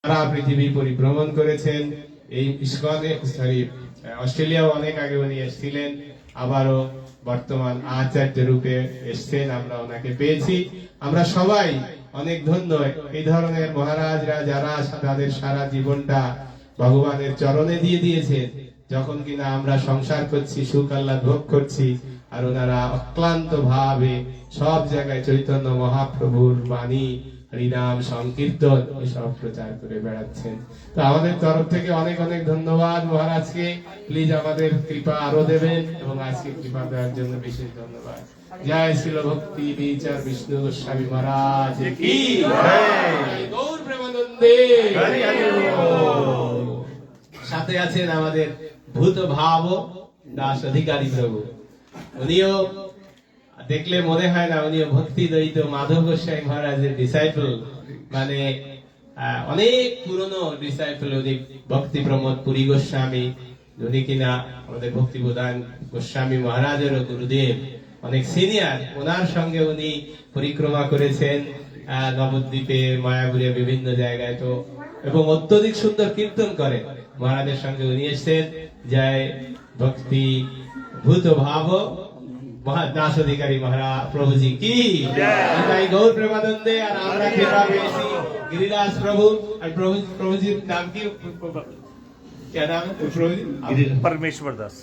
সারা পৃথিবী পরিভ্রমণ করেছেন। এই ইসকনে অস্ট্রেলিয়াও অনেক আগে উনি এসেছিলেন, আবারও বর্তমান আচার্য রূপে এসছেন, আমরা ওনাকে পেয়েছি। আমরা সবাই অনেক ধন্য। এই ধরনের মহারাজরা যারা তাদের সারা জীবনটা ভগবানের চরণে দিয়ে দিয়েছেন, যখন কিনা আমরা সংসার করছি, সুখ আহ্লাদ ভোগ করছি, আর ওনারা অক্লান্ত ভাবে সব জায়গায় চৈতন্য মহাপ্রভুর বাণী, হরিনাম সংকীর্তন এসব প্রচার করে বেড়াচ্ছেন। তো আমাদের তরফ থেকে অনেক অনেক ধন্যবাদ মহারাজকে। প্লিজ আমাদের কৃপা আরো দেবেন, এবং আজকে কৃপা দেওয়ার জন্য বিশেষ ধন্যবাদ। জয় শ্রীল ভক্তি বিচার বিষ্ণু গোস্বামী মহারাজ কি জয়, গৌর প্রেমানন্দে। সাথে আছেন আমাদের ভূত ভাব দাস অধিকারী প্রভু। উনিও দেখলে মনে হয় না উনিও ভক্তি দ্বৈত মাধব গোস্বামী মহারাজের ডিসাইপল, মানে অনেক পুরনো ডিসাইপল উনি। ভক্তি প্রমোদ পুরী গোস্বামী, উনি কিনা আমাদের ভক্তি প্রদান গোস্বামী মহারাজেরও গুরুদেব, অনেক সিনিয়র। ওনার সঙ্গে উনি পরিক্রমা করেছেন নবদ্বীপে, মায়াপুরে, বিভিন্ন জায়গায়। তো এবং অত্যধিক সুন্দর কীর্তন করেন। মহারাজের সঙ্গে উনি এসেছেন। জয় ভক্তি ভূত ভাব দাস অধিকারী মহারাজ প্রভুজি কি জয়, গৌর প্রেমানন্দে। আর আমরা কৃপা পেয়েছি গিরিদাস প্রভু। আর প্রভুজির নাম কি? क्या नाम है प्रभु? परमेश्वर दास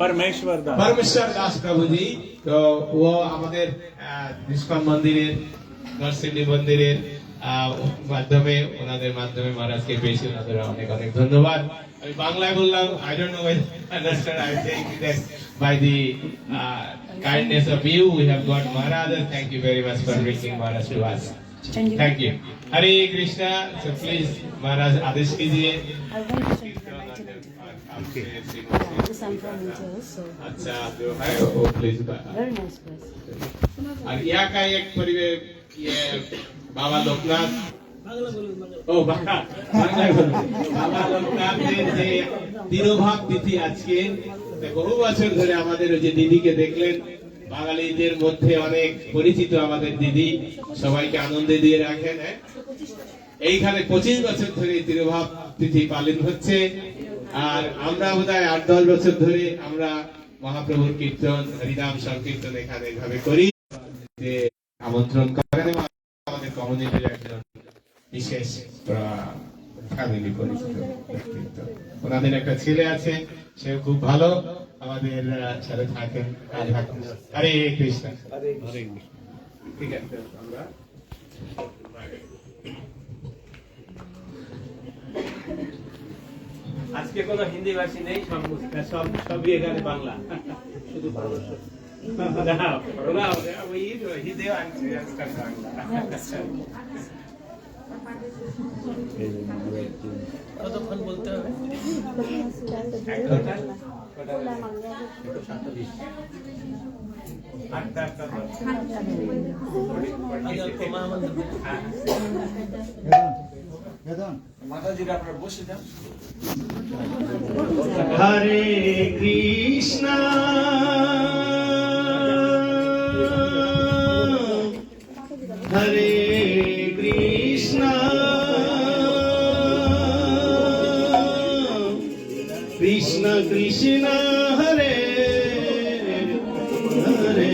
परमेश्वर दास प्रभु जी। तो वो আমাদের ইসকন মন্দিরের, নরসিংদী মন্দিরের মাধ্যমে, ওনাদের মাধ্যমে মহারাজকে পেয়েছি। ওনাদের অনেক অনেক ধন্যবাদ। আমি বাংলায় বললাম, I don't know whether I understand. I think that by the kindness of you we have got Maharaj. Thank you very much for bringing Maharaj to us. Thank you. Hare Krishna. So please Maharaj आदेश कीजिए। Yes, I'm from India also. अच्छा, जो है वो please. Very nice place. और यहाँ का एक परिवेश, ये बाबा लोकनाथ, ও বাবা লোকনাথের যে তিরোভাব তিথি আজকে, বহু বছর ধরে আমাদের ওই যে দিদিকে দেখলেন, বাঙালিদের মধ্যে অনেক পরিচিত আমাদের দিদি, সবাইকে আনন্দে দিয়ে রাখেন। এইখানে 25 বছর ধরে তিরোভাব তিথি পালন হচ্ছে। আর আমরা বোধহয় 8-10 বছর ধরে আমরা মহাপ্রভুর কীর্তন, হরিনাম সংকীর্তন এখানে এইভাবে করি, যে আমন্ত্রণ করেন। আমাদের কমিউনিটির একজন বিশেষ ফ্যামিলি পরিচিত ব্যক্তিত্ব, ওনাদের একটা ছেলে আছে, সে খুব ভালো, আমাদের সাথে থাকেন। হরে কৃষ্ণ। ঠিক আছে, আমরা আজকে কোনো হিন্দি ভাষী নেই, সবই এখানে বাংলা, শুধু বাংলা। কতক্ষণ বলতে হবে? হরে কৃষ্ণ হরে কৃষ্ণ কৃষ্ণ কৃষ্ণ হরে হরে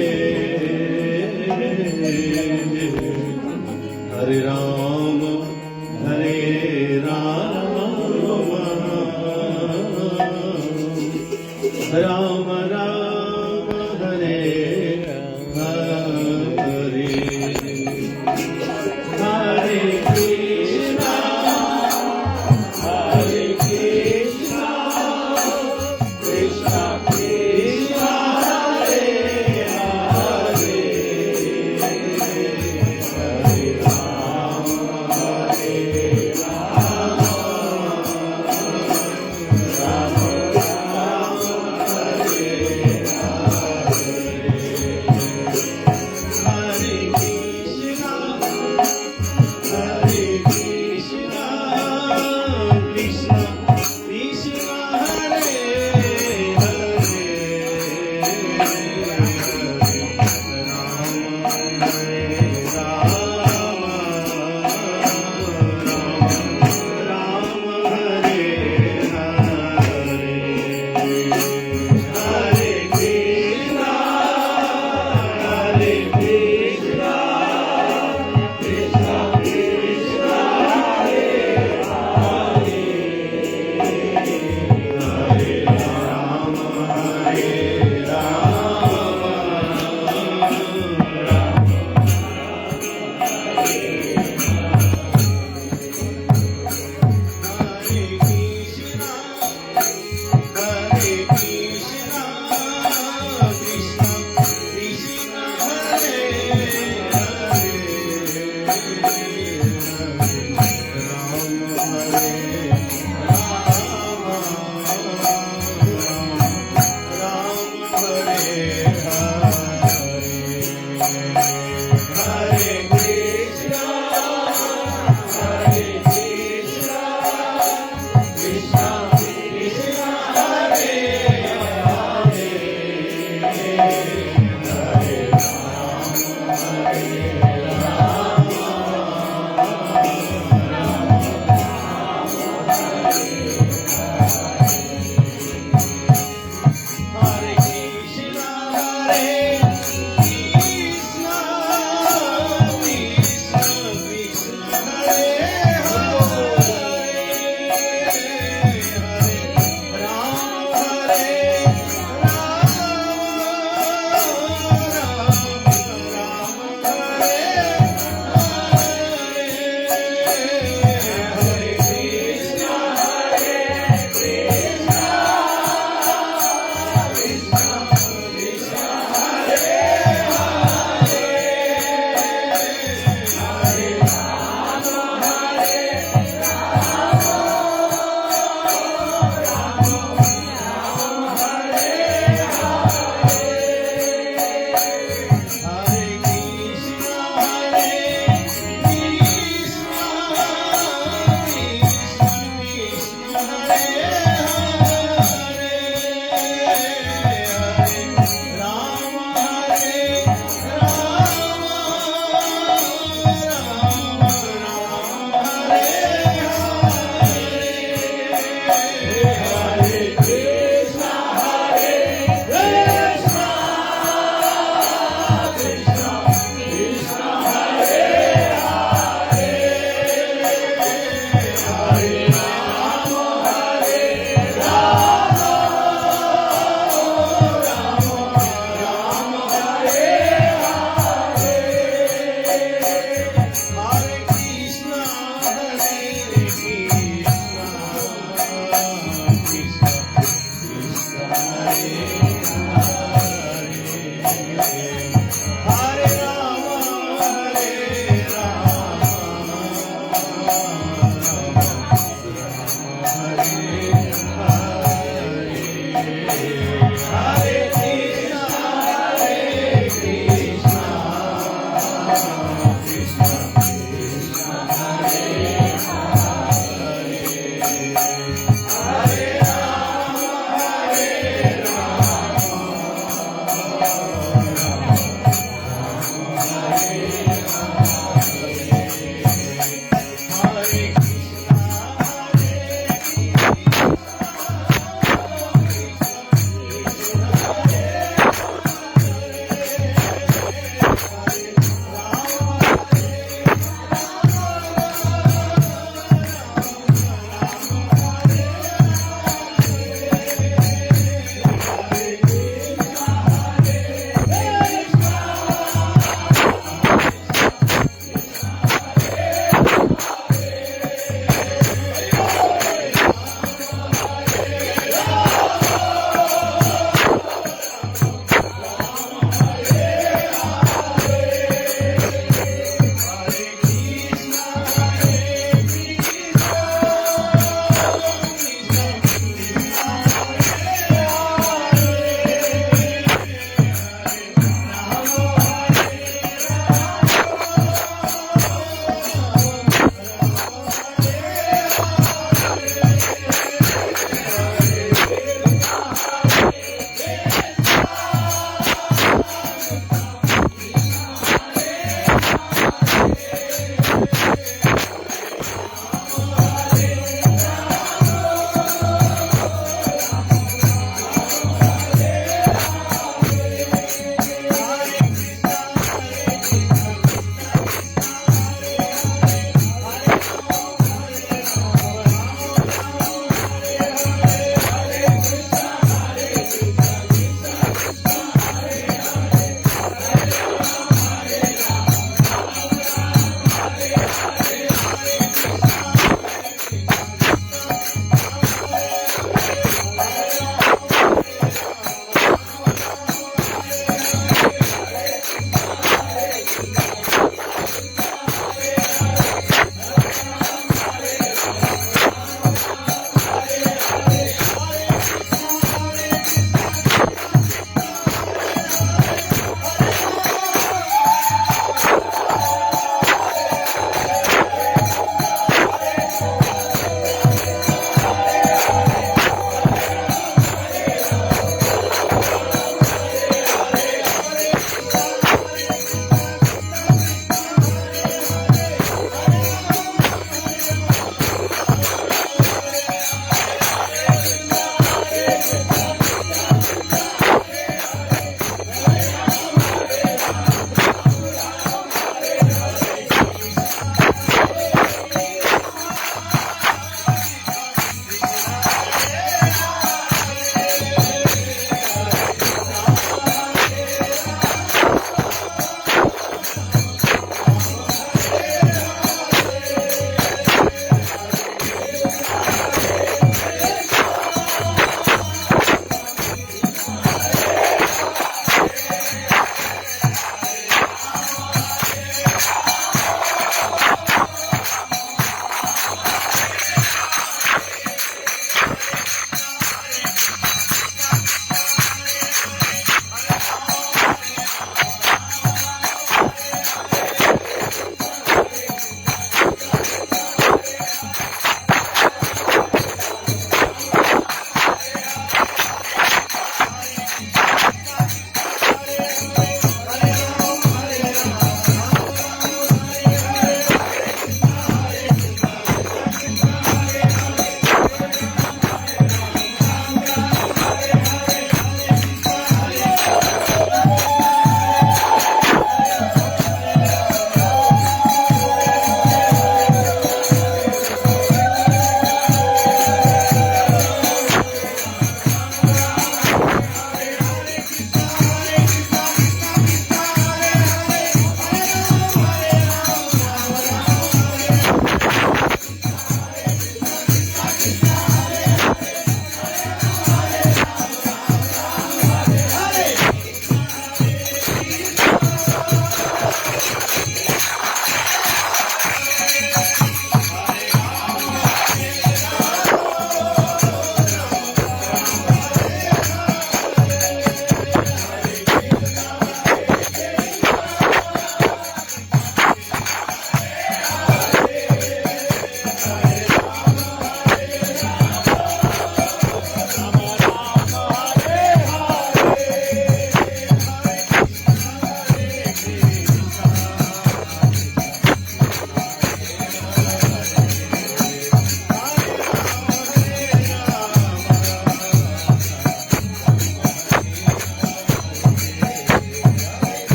হরে রাম হরে রাম রাম রাম হরে হরে হরে কৃষ্ণ হরে কৃষ্ণ কৃষ্ণ কৃষ্ণ হরে হরে হরে রাম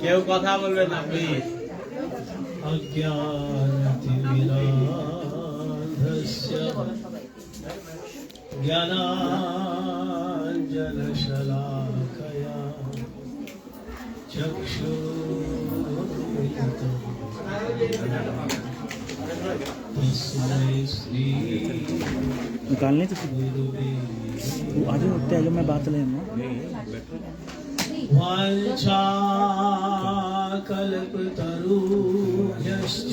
কেউ কথা বলবে না প্লিজ। अज्ञानतिमिरान्धस्य ज्ञानाञ्जनशलाकया चक्षुरुन्मिलितं तस्मै श्री निकालने तो गुरुवे वो आगे होते हैं, मैं बात लेना वाञ्छाकल्पतरुभ्यश्च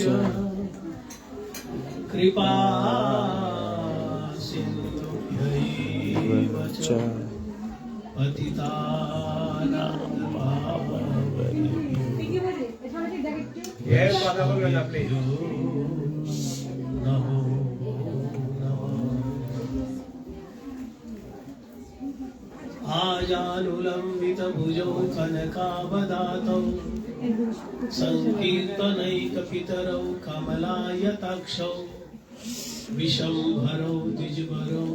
कृपा सिन्धुभ्यैव च पतितानां पावनेभ्यो কেউ কথা বলবে না প্লিজ। नमो नमः। आजानुलम्बितभुजौ कनकावदातौ सङ्कीर्तनैकपितरौ कमलायताक्षौ विशम्भरौ द्विजभरौ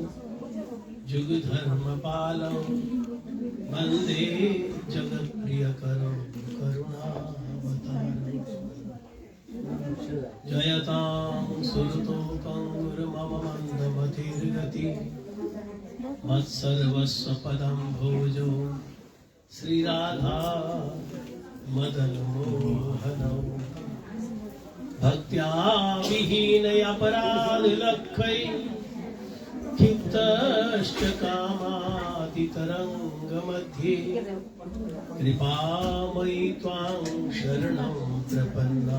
जुगधर्मपालौ वन्दे जगत्प्रियकरौ करुणावतारौ जयतां सुरतोकं मन्दमतिर्गति मत्सर्वस्वपदं भोजो श्रीराधा मदनमोहनौ भक्त्या विहीनयपराधलक्ष्यै क्षिप्तश्च कामातितरङ्गमध्ये कृपामयि त्वां शरणं प्रपन्ना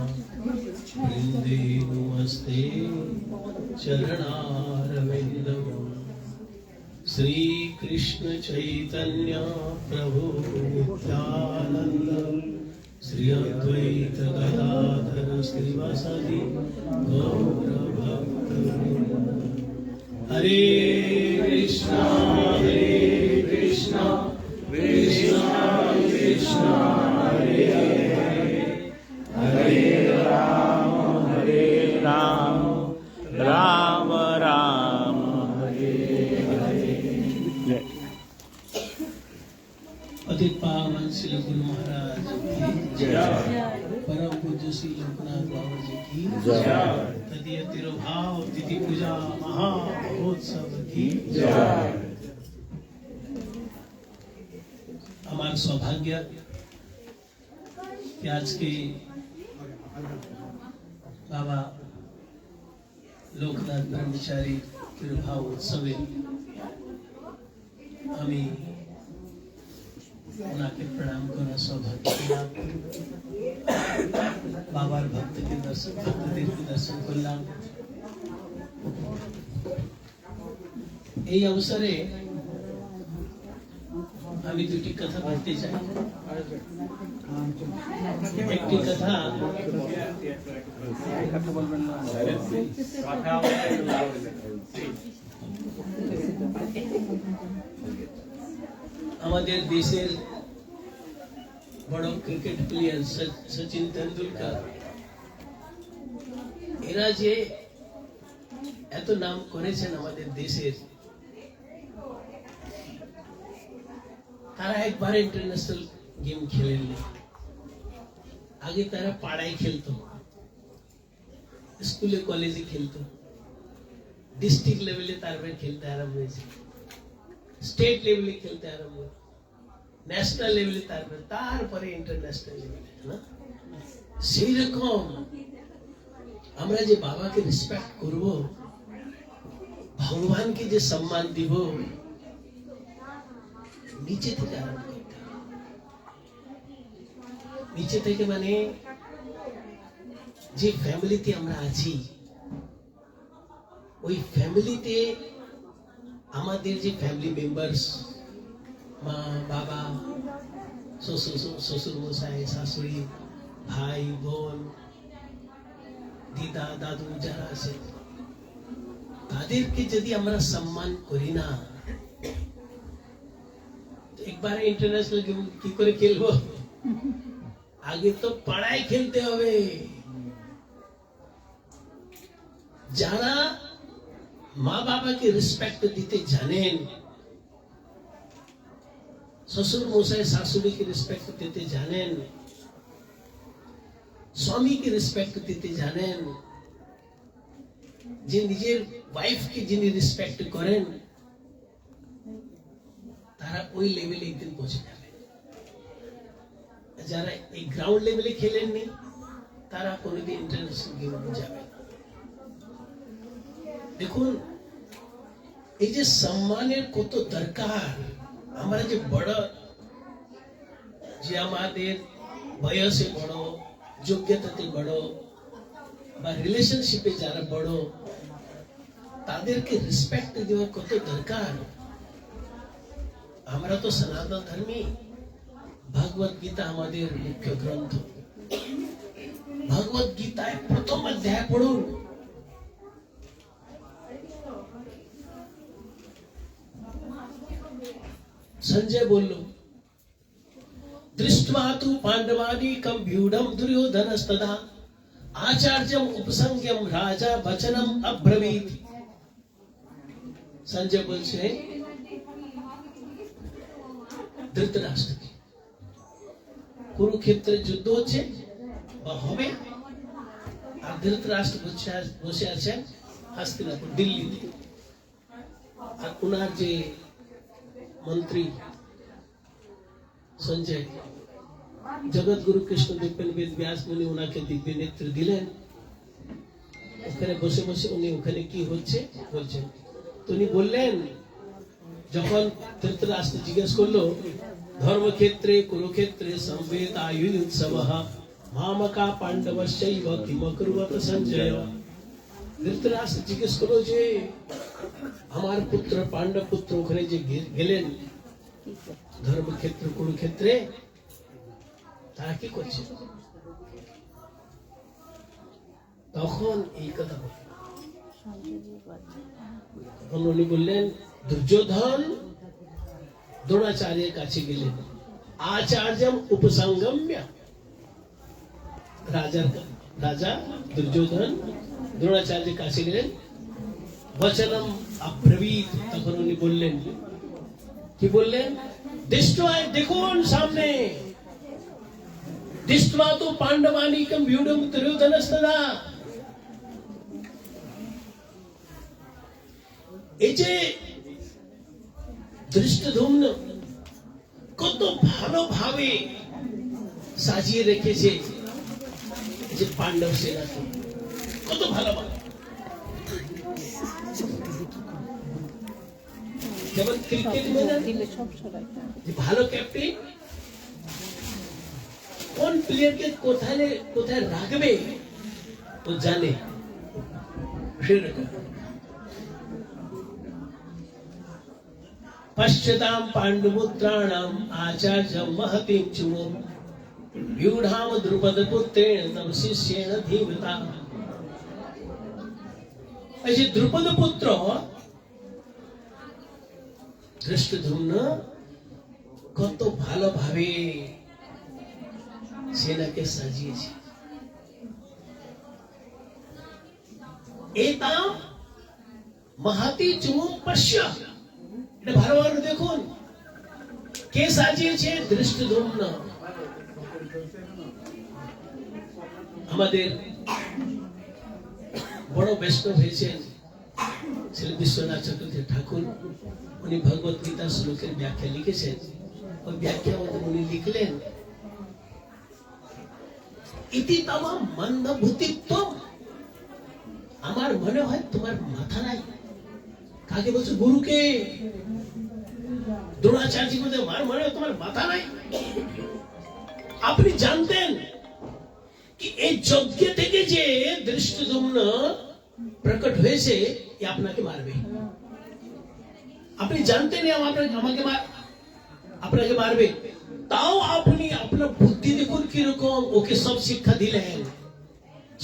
वृन्दे नमस्ते चरणारविन्दौ श्रीकृष्ण चैतन्य प्रभु नित्यानन्द श्री अद्वैत गदाधर श्रीवासदि गौरभक्तवृन्द। हरे कृष्णा कृष्णा कृष्णा हरे हरे हरे राम राम राम हरे हरे। पतित पावन श्री गुरु महाराज की जय। परम पूज्य श्री लोकनाथ बाबा जी की जय। तदीय तिरुभाव तिथि पूजा महामहोत्सव की जय। हमारा सौभाग्य कि आज के बाबा लोकनाथ ब्रह्मचारी तिरुभाव उत्सवे हमें ওনাকে প্রণাম করা সৌভাগ্য পেলাম। বাবার ভক্তকে দর্শন ভক্তদেরকে দর্শন করলাম। এই অবসরে আমি দুটি কথা বলতে চাই। একটি কথা আমাদের দেশের বড় ক্রিকেট প্লেয়ার সচিন তেন্ডুলকর, এরা যে এত নাম করেছেন আমাদের দেশের, তারা একবার ইন্টারন্যাশনাল গেম খেলেননি। আগে তারা পাড়ায় খেলতো, স্কুলে কলেজে খেলতো, ডিস্ট্রিক্ট লেভেলে তারপরে খেলতে আরম্ভ হয়েছে, স্টেট লেভেলে খেলতে আরম্ভ, ন্যাশনাল লেভেলে তারপরে ইন্টারন্যাশনাল লেভেলে। না সেই রকম আমরা যে বাবাকে রেসপেক্ট করব, ভগবানকে যে সম্মান দিব, নিচে থেকে আরম্ভ করতে হবে। নিচে থেকে মানে যে ফ্যামিলিতে আমরা আছি, ওই ফ্যামিলিতে আমাদের যে ফ্যামিলি মেম্বার্স, মা বাবা, শ্বশুর মশাই, শাশুড়ি, ভাই বোন, দিদা দাদু যারা আছে, তাদেরকে যদি আমরা সম্মান করি না, একবারে ইন্টারন্যাশনাল গেম কি করে খেলবো? আগে তো পাড়ায় খেলতে হবে। যারা মা বাবাকে রেসপেক্ট দিতে জানেন, শ্বশুর মশাই শাশুড়িকে রেসপেক্ট দিতে জানেন, স্বামীকে রেসপেক্ট দিতে জানেন, যে নিজের ওয়াইফকে যিনি রেসপেক্ট করেন, তারা ওই লেভেলে একদিন পৌঁছে যাবে। যারা এই গ্রাউন্ড লেভেলে খেলেননি, তারা কোনোদিন ইন্টারন্যাশনাল গেমে যাবে না। দেখুন, এই যে সম্মানের কত দরকার। আমরা যে বড়, যে আমাদের বয়সে বড়, যোগ্যতাতে বড়, বা রিলেশনশিপে যারা বড়, তাদেরকে রেসপেক্ট দেওয়ার কত দরকার। আমরা তো সনাতন ধর্মী, ভগবত গীতা আমাদের মুখ্য গ্রন্থ। ভগবত গীতায় প্রথম অধ্যায় পড়ুন। संजय बोलो, दृष्ट्वा तु पांडवानीकं व्यूढं दुर्योधनस्तदा आचार्यम उपसंज्ञम राजा वचनम अब्रवीत। संजय बोलছে ধৃতরাষ্ট্র, কুরুক্ষেত্রে যুদ্ধ হচ্ছে বা হবে, আর ধৃতরাষ্ট্র বসে আছেন হস্তিনাপুর, দিল্লিতে। আর ওনার যে मंत्री संजय, जगत गुरु कृष्ण विपिन वेद व्यास मुनि उनाके दिव्य नेत्र दिलेन। ওখানে বসে বসে উনি ওখানে কি হচ্ছে বলছেন। তো উনি বললেন, যখন ধৃতরাষ্ট্র জিজ্ঞেস করলো, ধর্মক্ষেত্রে কুরুক্ষেত্রে সংবেদ আয়ুধ উৎসবঃ মামকা পাণ্ডবস্যৈব কিমকুর্বত সঞ্জয়। ধৃতরাষ্ট্র জিজ্ঞেস করলো যে আমার পুত্র পাণ্ডব পুত্র ওখানে যে গেলেন ধর্মক্ষেত্র কুরুক্ষেত্রে, তারা কি করছে? তখন এই কথা তখন উনি বললেন, দুর্যোধন দ্রোণাচার্যের কাছে গেলেন, আচার্যম উপসংগম্য। রাজা দুর্যোধন দ্রোণাচার্যের কাছে গেলেন, वचनम अब्रवीत। তখন উনি বললেন, কি বললেন? দৃষ্ট্বা, দেখুন সামনে, দৃষ্ট্বা তো পাণ্ডবানীকম व्यूढं दुर्योधनस्तदा। এই যে ধৃষ্টদ্যুম্ন কত ভালোভাবে সাজিয়ে রেখেছে যে পাণ্ডব সেনাকে, কত ভালোভাবে। যেমন ক্রিকেট ভালো ক্যাপ্টেন কোন প্লেয়ারকে কোথায় কোথায় রাখবে ও জানে, সেরকম। पश्यतां पाण्डुपुत्राणां आचार्यं महतीं चुमो व्यूढां द्रुपदपुत्रेण तव शिष्येण धीमता। এই যে দ্রুপদ পুত্র ধৃষ্টদ্যুম্ন কত ভালোভাবে সেনাকে সাজিয়েছে। এতাম মহতি চুমুম পশ্য, এটা ভালোভাবে দেখুন কে সাজিয়েছে? ধৃষ্টদ্যুম্ন। আমাদের বড় বৈষ্ণব হয়েছেন শ্রী বিশ্বনাথ চতুর্থী ঠাকুর। উনি ভগবত গীতার শ্লোকের ব্যাখ্যা লিখেছেন। ওই ব্যাখ্যা মধ্যে উনি লিখলেন, ইতি তব মন্দবুদ্ধিত্বম। আমার মনে হয় তোমার মাথা নাই। কাকে বলছো? গুরুকে, দ্রোণাচার্য বলতে আমার মনে হয় তোমার মাথা নাই। আপনি জানতেন কি এই যজ্ঞ থেকে যে ধৃষ্টদ্যুম্ন প্রকট হয়েছে, এ আপনাকে মারবে। আপনি জানতেন আপনাকে মারবে, তাও আপনি আপনার বুদ্ধি দেখুন কিরকম, ওকে সব শিক্ষা দিলেন,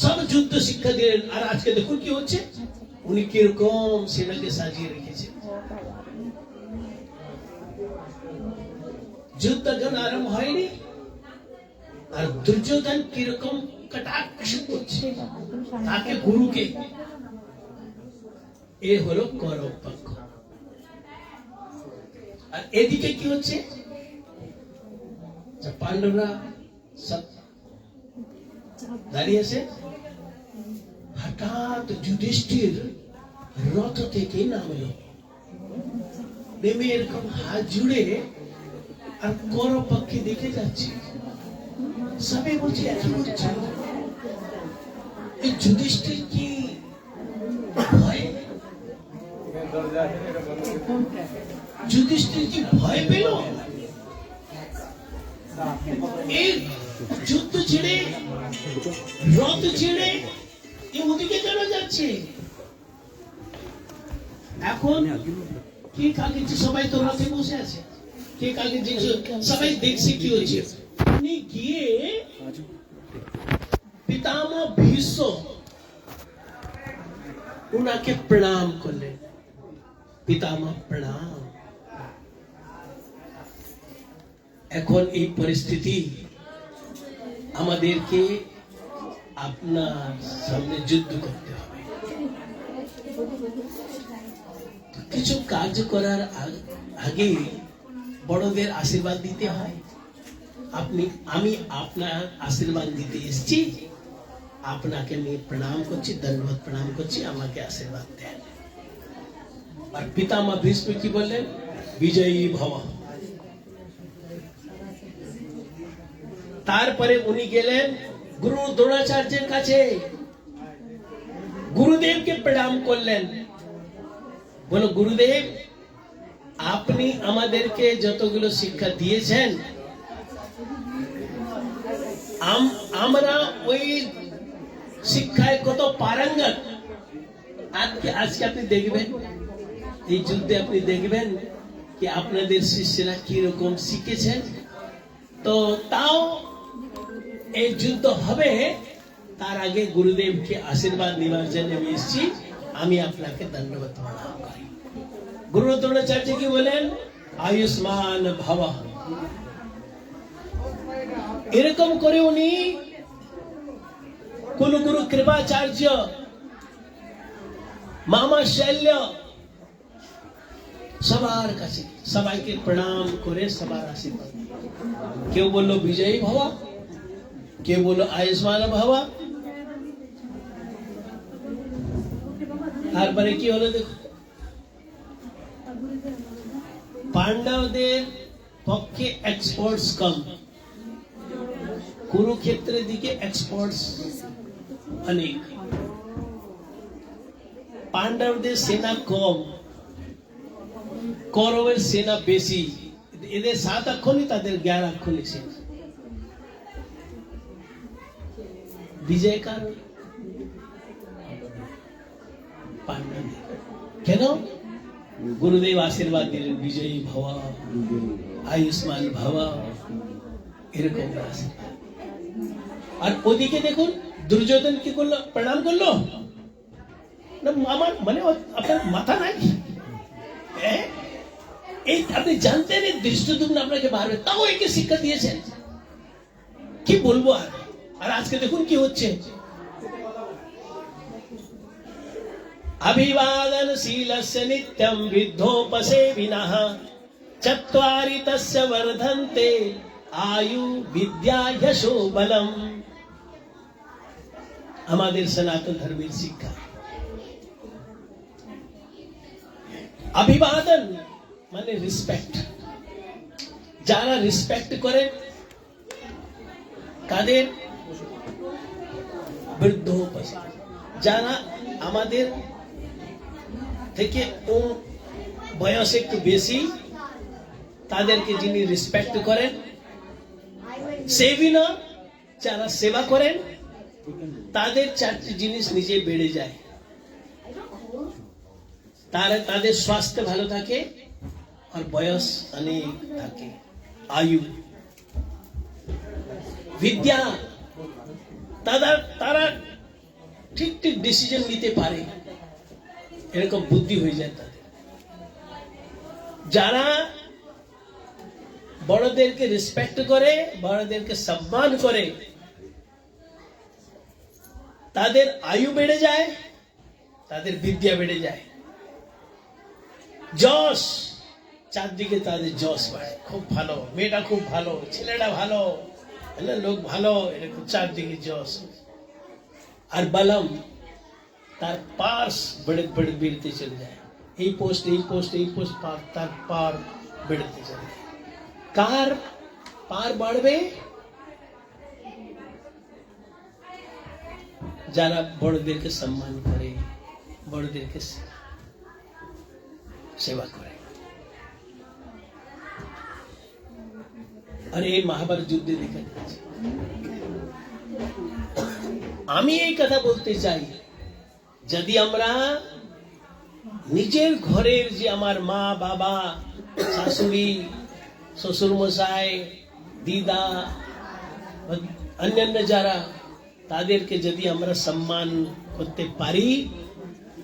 সব যুদ্ধ শিক্ষা দিলেন। আর আজকে দেখুন কি হচ্ছে, উনি কিরকম সেনাকে সাজিয়ে রেখেছেন। যুদ্ধ যখন আরম্ভ হয়নি, আর দুর্যোধন কিরকম কটাক্ষ করছে তাকে, গুরুকে। এ হলো কৌরব পক্ষ। আর এদিকে কি হচ্ছে? পাণ্ডবরা সব দাঁড়িয়ে আছে, হঠাৎ যুধিষ্ঠির রথ থেকে নামলো, নেমে এরকম হাত জুড়ে আর কর পক্ষে দেখে যাচ্ছে। সবাই বলছে কি হচ্ছে, এই যুধিষ্ঠির কি ভয়, যুধিষ্ঠির কি ভয় পেল? এই যুদ্ধ ছেড়ে, রথ ছেড়ে এ ওদিকে কেন যাচ্ছে? এখন কে কাকে, সবাই তো রথে বসে আছে, কে কাকে সবাই দেখছে কি হচ্ছে। উনি গিয়ে পিতামহ ভীষ্ম উনাকে প্রণাম করলেন, পিতামহ প্রণাম। এখন এই পরিস্থিতি আমাদেরকে আপনার সামনে যুদ্ধ করতে হবে। কিছু কাজ করার আগে বড়দের আশীর্বাদ দিতে হয়। আমি আপনার আশীর্বাদ দিতে এসেছি, আপনাকে আমি প্রণাম করছি, ধন্যবাদ প্রণাম করছি, আমাকে আশীর্বাদ দেন। আর পিতামহ ভীষ্ম কি বললেন? বিজয়ী ভব। তারপরে উনি গেলেন গুরু দ্রোণাচার্যের কাছে, গুরুদেবকে প্রণাম করলেন। বলো, গুরুদেব, আপনি আমাদেরকে যতগুলো শিক্ষা দিয়েছেন, আমরা ওই শিক্ষায় কত পারঙ্গত। আজকে আপনি দেখবেন, এই যুদ্ধে আপনি দেখবেন কি আপনাদের শিষ্যরা কিরকম শিখেছেন। তো তাও এই যুদ্ধ হবে, তার আগে গুরুদেবকে আশীর্বাদ নেওয়ার জন্য আমি এসেছি, আমি আপনাকে ধন্যবাদ প্রণাম করি। গুরু দ্রোণাচার্য কি বলেন? আয়ুষ্মান ভব। এরকম করে উনি কুলগুরু কৃপাচার্য, মামা শৈল্য, সবার কাছে সবাইকে প্রণাম করে সবার আশীর্বাদ। কেউ বললো বিজয়ী ভব, কেউ বললো আয়ুষ্মান ভব। তারপরে কি হলো দেখো, পাণ্ডবদের পক্ষে এক্সপোর্টস কম, কুরুক্ষেত্রের দিকে এক্সপোর্টস অনেক। পাণ্ডবদের সেনা কম, কৌরবের সেনা বেশি। এদের 7 অক্ষরই, তাদের 11 অক্ষরই সেনা। বিজয় কার? পাণ্ডব। কেন? গুরুদেব আশীর্বাদ দিলেন, বিজয়ী ভব, আয়ুষ্মান ভব, এরকম আশীর্বাদ। আর ওদিকে দেখুন দুর্যোধন কি করলো? প্রণাম করলো না? আমার মানে আপনার মাথা নাই? এই আপনি জানতেন দৃষ্টদ্যুম্ন আপনাকে মারবে, তাও একে শিক্ষা দিয়েছেন। কি বলবো আর। আর আজকে দেখুন কি হচ্ছে। अभिवादनशीलस्य नित्यं वृद्धोपसेविनः चत्वारि तस्य वर्धन्ते आयु विद्या यशो बलम। আমাদের সনাতন ধর্মের শিক্ষা। অভিবাদন মানে রেসপেক্ট। যারা রেসপেক্ট করে কাদের? বৃদ্ধোপসেবিনঃ, যারা আমাদের থেকে বয়স একটু বেশি, তাদেরকে যিনি রেসপেক্ট করেন। সেবিনা, যারা সেবা করেন, তাদের 4টি জিনিস নিজে বেড়ে যায়। তাদের স্বাস্থ্য ভালো থাকে আর বয়স অনেক থাকে, আয়ু। বিদ্যা, তারা ঠিক ঠিক ডিসিশন নিতে পারে, এরকম বুদ্ধি হয়ে যায় তাদের। যারা বড়দেরকে রেসপেক্ট করে, বড়দেরকে সম্মান করে, তাদের আয়ু বেড়ে যায়, তাদের বিদ্যা বেড়ে যায়। যশ, চারদিকে তাদের যশ বাড়ে। খুব ভালো, মেয়েটা খুব ভালো, ছেলেটা ভালো, না লোক ভালো এরকম চারদিকে জস আর বলম তার পার্স বড়ে বড়ে বেড়তে চলে যায় এই পোস্ট পার তার পার বেড়তে চলে যায় কার পার বাড়বে যারা বড়দেরকে সম্মান করে বড়দেরকে সেবা করে আর এই মহাভারত যুদ্ধে দেখা যাচ্ছে আমি এই কথা বলতে চাই যদি আমরা নিজের ঘরের যে আমার মা বাবা শাশুড়ি শ্বশুর মশাই দিদা অন্যান্য যারা তাদেরকে যদি আমরা সম্মান করতে পারি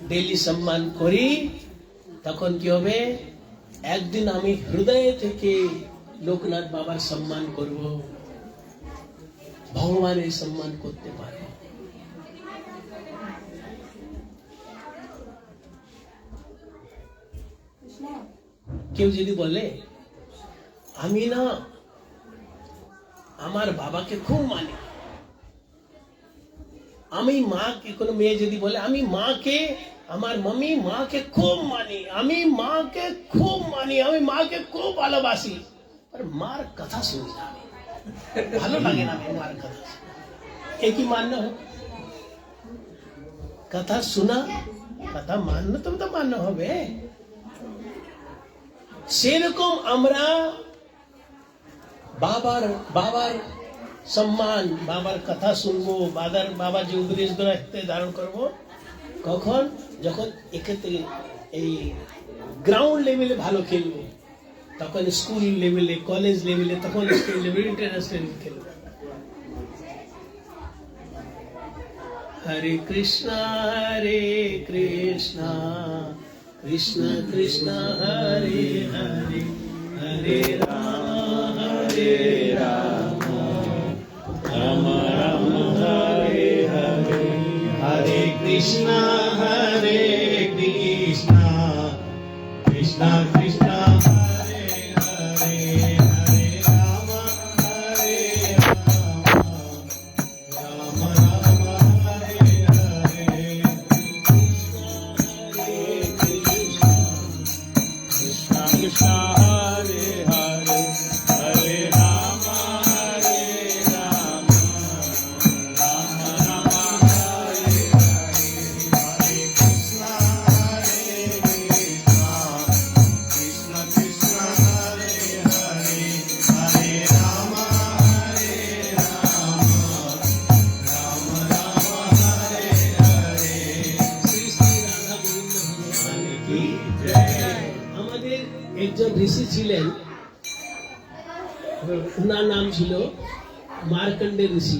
ডেইলি সম্মান করি তখন কি হবে একদিন আমি হৃদয় থেকে লোকনাথ বাবার সম্মান করব ভগবানের সম্মান করতে পারব কেউ যদি বলে আমি না আমার বাবাকে খুব মানি আমি মাকে কোনো মেয়ে যদি বলে আমি মাকে আমার মামি মাকে খুব মানি আমি মাকে খুব মানি আমি মাকে খুব ভালোবাসি আর মার কথা শুনি না আমি ভালো লাগে না আমি মার কথা একই মান্য কথা শোনা কথা মান্য তো মান্য হবে সেরকম আমরা বাবার সম্মান বাবার কথা শুনবো বাবা যে উপদেশ রাখতে ধারণ করব কখন যখন এক্ষেত্রে এই গ্রাউন্ড লেভেলে ভালো খেলবো তখন স্কুল লেভেলে কলেজ লেভেলে তখন স্টেট লেভেলে ইন্টারন্যাশনাল খেলবো হরে কৃষ্ণ কৃষ্ণ কৃষ্ণ হরে হরে হরে রাম রাম রাম হরে হরে হরে কৃষ্ণ কৃষ্ণ কৃষ্ণ হরে হরে হরে রাম রাম রাম হরে হরে কৃষ্ণ কৃষ্ণ হরে হরে হরে রাম রাম রাম হরে হরে হরে কৃষ্ণ কৃষ্ণ কৃষ্ণ হরে হরে হরে রাম রাম রাম হরে হরে শ্রী শ্রী রাধা গোবিন্দ ভগবান কি জয়। আমাদের একজন ঋষি ছিলেন ওনার নাম ছিল মার্কণ্ডে ঋষি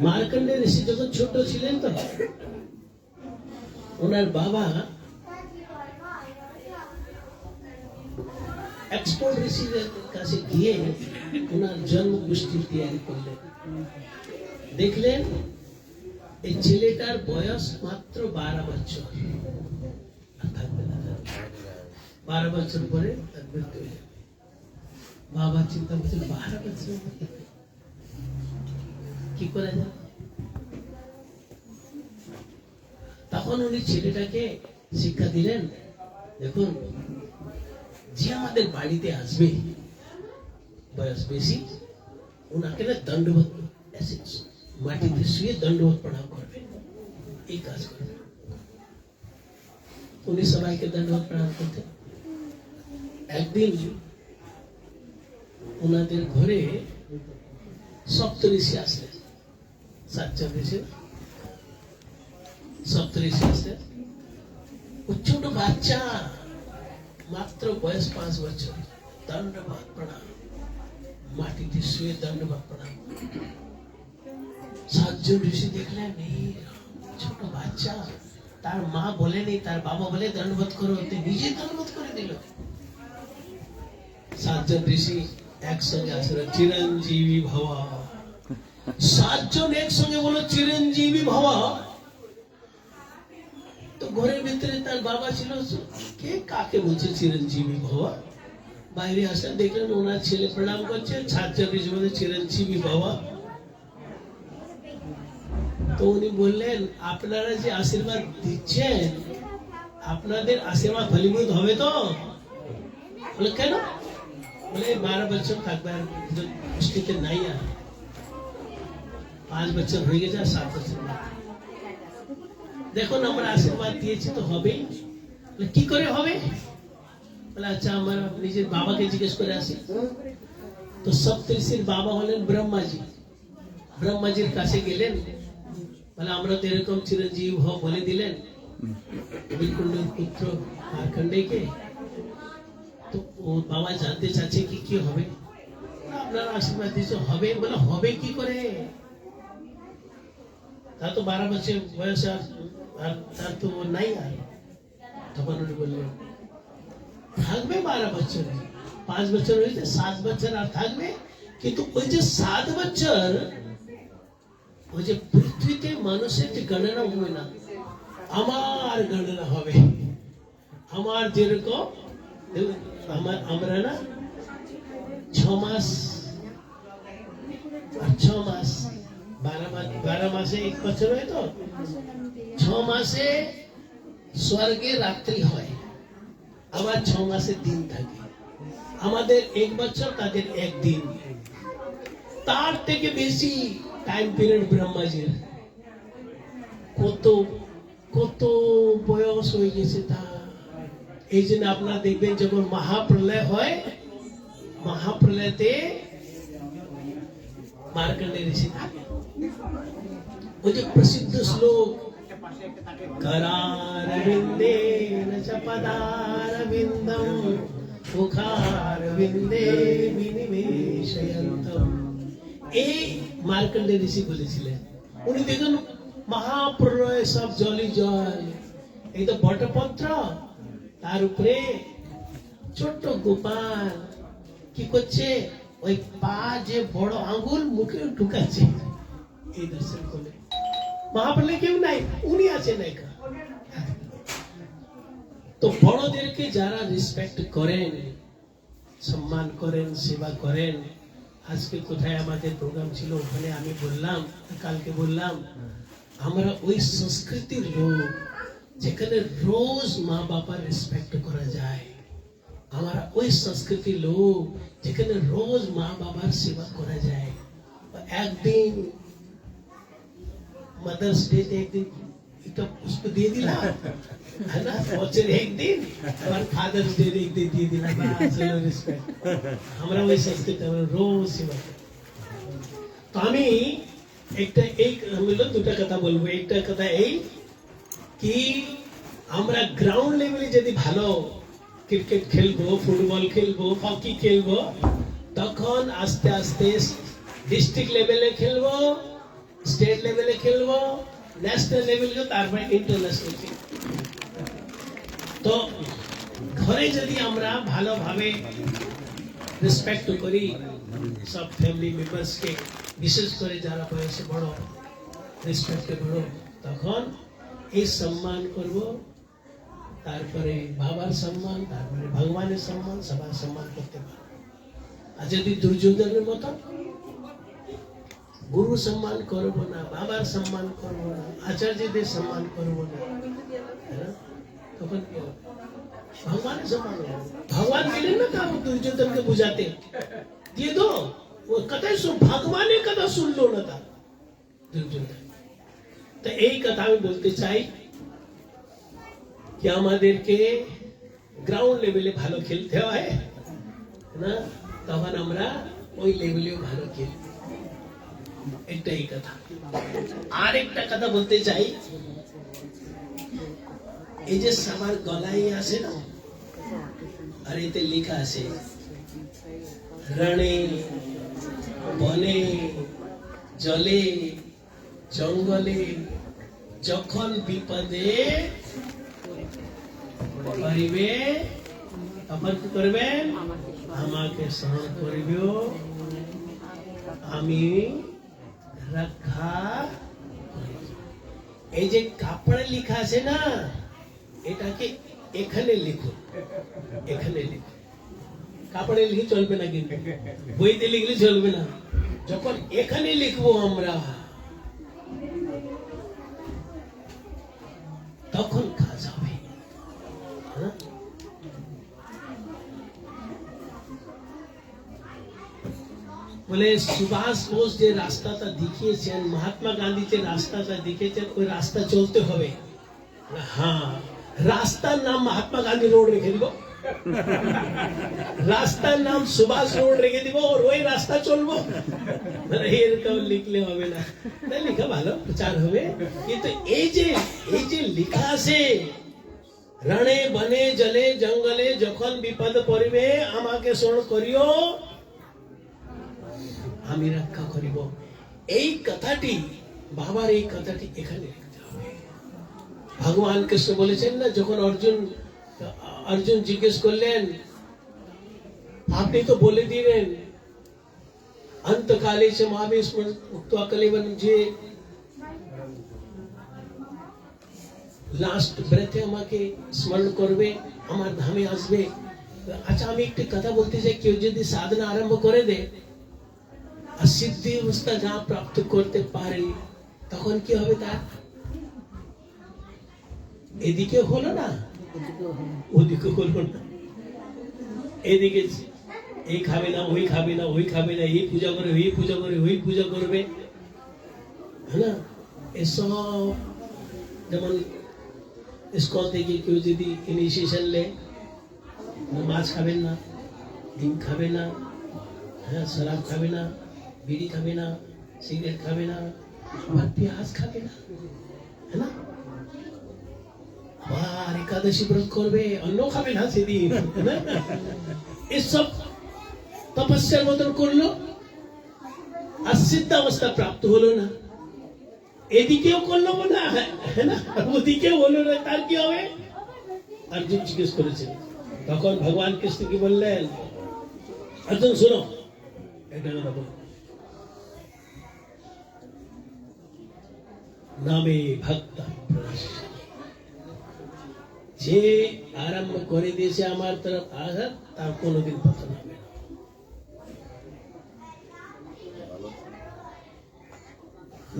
মার্কণ্ডে ঋষি যখন ছোট ছিলেন তো ওনার বাবা এক্সপোর্ট ঋষিদের কাছে গিয়ে ওনার জন্ম গোষ্ঠী তৈরি করলেন দেখলেন এই ছেলেটার বয়স মাত্র 12 বছর 12 বছর পরে তার মৃত্যু হয়ে যাবে বাবা চিন্তা করছে 12 বছর কি করা যায় তখন উনি ছেলেটাকে শিক্ষা দিলেন দেখুন যে আমাদের বাড়িতে আসবে বয়স বেশি ওনাকে না দণ্ডবত মাটিতে শুয়ে দণ্ডবত প্রণাম করবে এই কাজ করবে উনি সবাইকে দণ্ডবত প্রণাম করতেন একদিন ওনাদের ঘরে সপ্তঋষি আসলেন সাতজন ঋষি সপ্তঋষি আসলেন ও ছোট বাচ্চা মাত্র বয়স 5 বছর দণ্ডবত প্রণাম মাটিতে শুয়ে দণ্ডবত প্রণাম সাতজন ঋষি দেখলেন এই ছোট বাচ্চা তার মা বলেনি তার বাবা বলে দণ্ডবত করো নিজে দণ্ডবত করে দিল সাতজন ঋষি একসঙ্গে আসলে চিরঞ্জীবী ভব সাতজন একসঙ্গে বলো চিরঞ্জীবী ভব তো ঘরের ভিতরে তার বাবা ছিল কে কাকে বলছে চিরঞ্জীবী ভব বাইরে আসেন, দেখলেন ওনার ছেলে প্রণাম করছে, ছাত্রীর মধ্যে চিরঞ্জীবী বাবা। তো উনি বললেন, আপনারা যে আশীর্বাদ দিচ্ছেন, আপনাদের আশীর্বাদ ফলীভূত হবে তো? বলে কেন? বলে 12 বছর থাকবে, আর পুষ্টিতে নাই, আর 5 বছর হয়ে গেছে, আর 7 বছর বাকি। দেখুন আমরা আশীর্বাদ দিয়েছি তো হবেই। বলে কি করে হবে? বলে আচ্ছা আমার নিজের বাবাকে জিজ্ঞেস করে আসি। তো সপ্তর্ষির বাবা হলেন ব্রহ্মাজি। ব্রহ্মাজির কাছে গেলেন, বলে আমরা তো এরকম চিরঞ্জীব হব বলে দিলেন বিকুণ্ডের পুত্র মার্কণ্ডেয়কে। তো ও বাবা জানতে চাচ্ছে কি কি হবে। আপনারা আশীর্বাদ দিয়েছে হবে। বলে হবে কি করে? তার তো 12 বছর বয়স, আর তার তো নাই। আর তখন উনি বললেন থাকবে 12 বছর, 5 বছর হয়েছে, 7 বছর আর থাকবে। কিন্তু ওই যে 7 বছর, ওই যে পৃথিবীতে মানুষের যে গণনা হবে না, আমার গণনা হবে। আমার যেরকম আমরা না 6 মাস আর 6 মাস, 12 মাসে 1 বছর হয়, তো 6 মাসে স্বর্গে রাত্রি হয়, আবার 6 মাসে দিন থাকে। আমাদের 1 বছর, তাদের 1 দিন। তার থেকে বেশি টাইম পিরিয়ড ব্রহ্মাজির। কত কত বয়স হয়ে গেছে তা। এই জন্য আপনারা দেখবেন যখন মহাপ্রলয় হয়, মহাপ্রলয়তে মার্কণ্ডেয় ঋষি থাকে। ওই যে প্রসিদ্ধ শ্লোক, करारविन्दे न च पदारविन्दं मुखारविन्दे विनिवेशयन्तम्। এই মার্কণ্ডেয় ঋষি বলেছিলেন। উনি দেখুন মহাপ্রলয়, সব জলই জল, এই তো বটপত্র, তার উপরে ছোট্ট গোপাল কি করছে, ওই পা যে বড় আঙ্গুল মুখে ঢুকাচ্ছে। এই দর্শন করলে মহাপ্রলয় কেউ নাই, উনি আছেন একা। তো বড়দেরকে যারা রেসপেক্ট করেন, সম্মান করেন, সেবা করেন। আজকে কোথায় আমাদের প্রোগ্রাম ছিল, ওখানে আমি বললাম, কালকে বললাম, আমরা ওই সংস্কৃতির লোক যেখানে রোজ মা বাবার রেসপেক্ট করা যায়। আমরা ওই সংস্কৃতির লোক যেখানে রোজ মা বাবার সেবা করা যায়। একদিন मदर्स डे एक दिन तो उसको दे दिला, है ना, बच्चे एक दिन, और फादर्स डे एक दिन दे दिला। चलो रिस्पेक्ट, हमरा वही संस्कृत আমরা রোজ সেবা করি। তো আমি দুটা কথা বলবো। একটা কথা এই কি, আমরা গ্রাউন্ড লেভেলে যদি ভালো ক্রিকেট খেলবো, ফুটবল খেলবো, হকি খেলবো, তখন আস্তে আস্তে ডিস্ট্রিক্ট লেভেলে খেলবো, স্টেট লেভেলে খেলবো, ন্যাশনাল লেভেলে, তারপরে ইন্টারন্যাশনাল খেলবো। তো ঘরে যদি আমরা ভালোভাবে রেসপেক্ট করি সব ফ্যামিলি মেম্বার্সকে, বিশেষ করে যারা বয়সে বড়, রেসপেক্ট করবো, তখন এই সম্মান করব। তারপরে বাবার সম্মান, তারপরে ভগবানের সম্মান, সবার সম্মান করতে পারবো। আর যদি দুর্যোধনের মতো গুরু সম্মান করবো না, বাবার সম্মান করবো না, আচার্যদের সম্মান করবো না, তখন কি হবে? ভগবানের সম্মান হবে। ভগবান মিলেন না, তা দুর্যোধনকে বুঝাতে দিয়ে দো, ও কথাই ভগবানের কথা শুনলো না তা দুর্যোধন। তো এই কথা আমি বলতে চাই কি আমাদেরকে গ্রাউন্ড লেভেলে ভালো খেলতে হয় না, তখন আমরা ওই লেভেলেও ভালো খেলি। একটাই কথা। আর একটা কথা বলতে চাই, এই যে সবার গলায় আসে না, আর এতে লেখা আছে রণে বনে জলে জঙ্গলে যখন বিপদে পড়িবে, তখন কি করবেন? আমাকে স্মরণ করিবে, আমি রক্ষা। এই যে কাপড়ে লেখা আছে না, এটাকে এখানে লিখুন, এখানে লিখুন। কাপড়ে লিখে চলবে না, কিন্তু বইতে লিখলে চলবে না। যখন এখানে লিখবো আমরা, তখন কাজ হবে। হ্যাঁ? বলে সুভাষ বোস যে রাস্তাটা দেখিয়েছেন, মহাত্মা গান্ধী যে রাস্তাটা দেখিয়েছেন, ওই রাস্তা চলতে হবে। হ্যাঁ, রাস্তার নাম মহাত্মা গান্ধী রোড রেখে দিব, রাস্তার নাম সুভাষ রোড রেখে দিব, আর ওই রাস্তা চলবো। এরকম লিখলে হবে না, তাই লেখা ভালো, প্রচার হবে। কিন্তু এই যে লেখা আছে, রণে বনে জলে জঙ্গলে যখন বিপদ পড়িবে আমাকে স্মরণ করিও, আমি রক্ষা করিব, এই কথাটি, বাবার এই কথাটি এখানে লিখতে হবে। ভগবান কৃষ্ণ বলেছেন না, যখন অর্জুন জিজ্ঞেস করলেন, আপনি তো বলে দিলেন অন্তকালে সে মহাবীর উক্তা কলিবন, যে লাস্ট ব্রেথে আমাকে স্মরণ করবে, আমার ধামে আসবে। আচ্ছা, আমি একটি কথা বলতে চাই, কেউ যদি সাধনা আরম্ভ করে দে আর সিদ্ধি অবস্থা যা প্রাপ্ত করতে পারে, তখন কি হবে তার? এদিকে হলো না, ওদিকে হলো না, এদিকে এই খাবে না, ওই খাবে না, ওই খাবে না, এই পূজা করে, ওই পূজা করে, ওই পূজা করবে, হ্যাঁ না? এসব যেমন স্কুল থেকে কেউ যদি ইনিশিয়েশন লে, মাছ খাবেন না, ডিম খাবে না, হ্যাঁ, শরাব খাবে না, বিড়ি খাবে না, সিগারেট খাবে না, আর পেঁয়াজ খাবে না, है ना? আবার একাদশী ব্রত করবে, অন্ন খাবে না সেদিন, এসব তপস্যার মতন করলো, আর সিদ্ধ অবস্থা প্রাপ্ত হলো না। এদিকেও করলো না, है না, ওদিকেও হলো না, তার কি হবে? অর্জুন জিজ্ঞেস করেছেন, তখন ভগবান কৃষ্ণ কি বললেন, অর্জুন শোনো, এটা কথা বল, নামে ভক্ত যে আরম্ভ করে দিয়েছে আমার তরফ আঘাত, তার কোনোদিন পতন হবে না।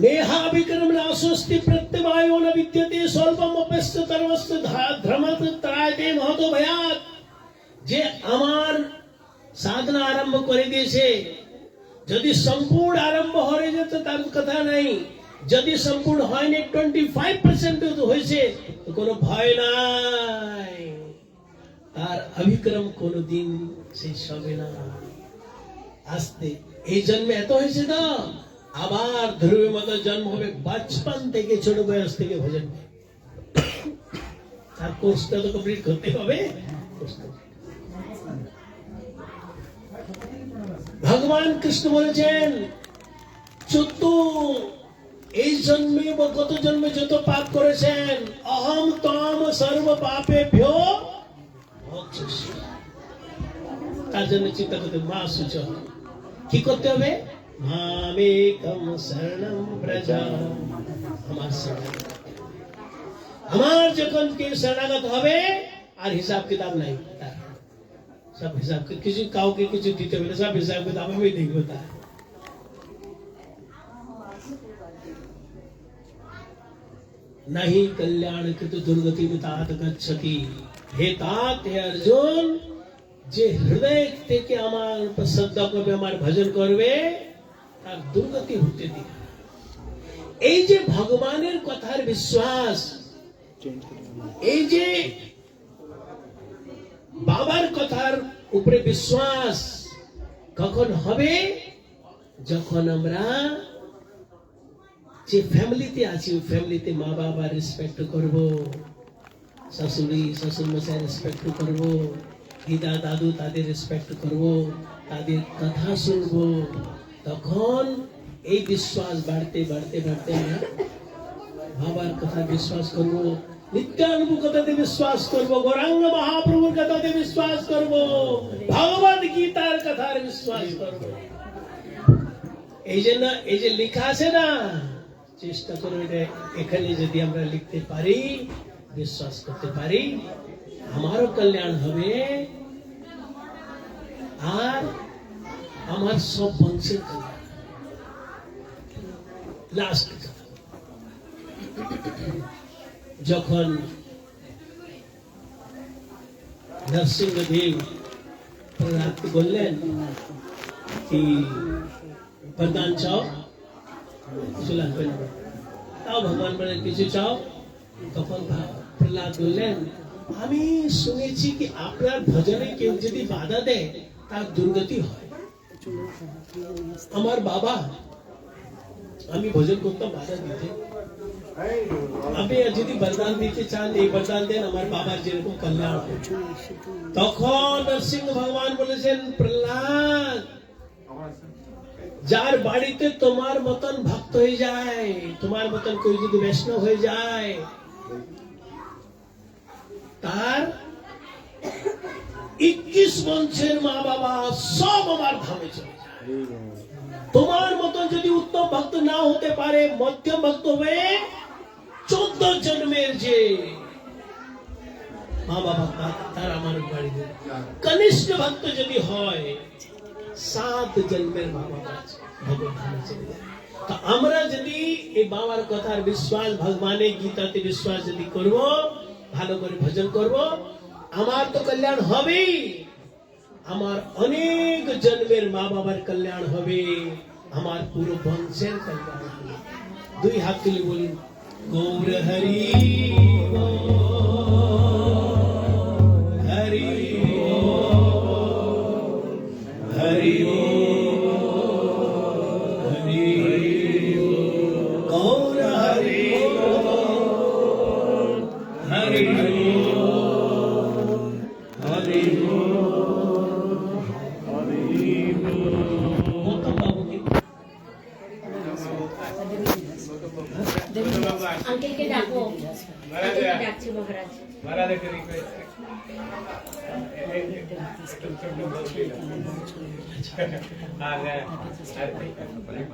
নেহা বিক্রম নাশস্তি প্রত্যবায়ো ন বিদ্যতে স্বল্পম অপস্য তর্বস্য ধ্রমত ত্রায়তে মহত ভয়াত, যে আমার সাধনা আরম্ভ করে দিয়েছে, যদি সম্পূর্ণ আরম্ভ হয়ে যেত তার কথা নাই, যদি সম্পূর্ণ হয়নি 25% হয়েছে, তো কোনো ভয় নাই, তার অভিক্রম কোনোদিন শেষ হবে না। আসতে এই জন্মে এত হয়েছে না, আবার ধ্রুবের মতো জন্ম হবে, বাচপন থেকে ছোট বয়স থেকে ভজন, তার কোর্সটা তো কমপ্লিট করতে হবে। ভগবান কৃষ্ণ বলেছেন, এই জন্মে বা গত জন্মে যত পাপ করেছেন, অহম তম সর্ব পাপেভ্যো মোক্ষয়িষ্যামি, তার জন্য চিন্তা করতে, মা সুচ কি করতে হবে, মামেকম শরণম ব্রজ, আমার শরণ, আমার যখন কেউ শরণাগত হবে, আর হিসাব কিতাব নাই তার, সব হিসাব, কিছু কাউকে কিছু দিতে হবে না, সব হিসাব কিতাব আমি দেখবো তার। नहीं कल्याण कृत दुर्गति तात गच्छति, हे तात, हे अर्जुन, যে হৃদয় থেকে আমার শ্রদ্ধা করবে, আমার ভজন করবে, তার দুর্গতি হতে দিবে। এই যে ভগবানের কথার বিশ্বাস, এই যে বাবার কথার উপরে বিশ্বাস কখন হবে, যখন আমরা যে ফ্যামিলিতে আছি, ওই ফ্যামিলিতে মা বাবা রেসপেক্ট করব, শাশুড়ি শ্বশুর মশাই রেসপেক্ট করব, দিদা দাদু তাদের রেসপেক্ট করব, তাদের কথা শুনব, তখন এই বিশ্বাস বাড়তে বাড়তে বাড়তে আমরা বাবার কথা বিশ্বাস করব, নিত্যানুভূ কথাতে বিশ্বাস করব, গৌরাঙ্গ মহাপ্রভুর কথাতে বিশ্বাস করব, ভগবদ গীতার কথার বিশ্বাস করব। এই জন্য এই যে লেখা আছে না, চেষ্টা করো এটা এখানে যদি আমরা লিখতে পারি, বিশ্বাস করতে পারি, আমারও কল্যাণ হবে, আর আমার সব বংশের কল্যাণ। লাস্ট যখন नरसिंहदेव प्रहलाद को बोललेन कि वरदान चाओ, सुला তাও ভগবান বলেন কিছু চাও। তখন প্রহলাদ বললেন, আমি শুনেছি কি আপনার ভজনে কেউ যদি বাধা দেয় তার দুর্গতি হয়। আমার বাবা, আমি ভজন করতাম বাধা দিতে, আপনি যদি বরদান দিতে চান এই বরদান দেন আমার বাবার যেরকম কল্যাণ হয়। তখন নরসিংহ ভগবান বলেছেন, প্রহ্লাদ, যার বাড়িতে তোমার মতন ভক্ত হয়ে যায়, তোমার মতন কেউ যদি বৈষ্ণব হয়ে যায়, তার 21 বংশের মা বাবা সব আমার ধামে চলে যায়। তোমার মতন যদি উত্তম ভক্ত না হতে পারে, মধ্যম ভক্ত হয়ে 14 জন্মের যে মা বাবা তার আমার বাড়িতে, কনিষ্ঠ ভক্ত যদি হয় 7 জন্মের মা বাবা ভগবান চলে যায়। তো আমরা যদি এই বাবার কথার বিশ্বাস, ভগবানের গীতাতে বিশ্বাস যদি করব, ভালো করে ভজন করব, আমার তো কল্যাণ হবেই, আমার অনেক জন্মের মা বাবার কল্যাণ হবে, আমার পুরো বংশের কল্যাণ হবে। 2 হাত তুলে বলুন, গৌর হরি হরি হরি হরি গৌর হরি হরি হরি अंकल के डाको अंकल के डाकची महाराज महाराज के रिक्वेस्ट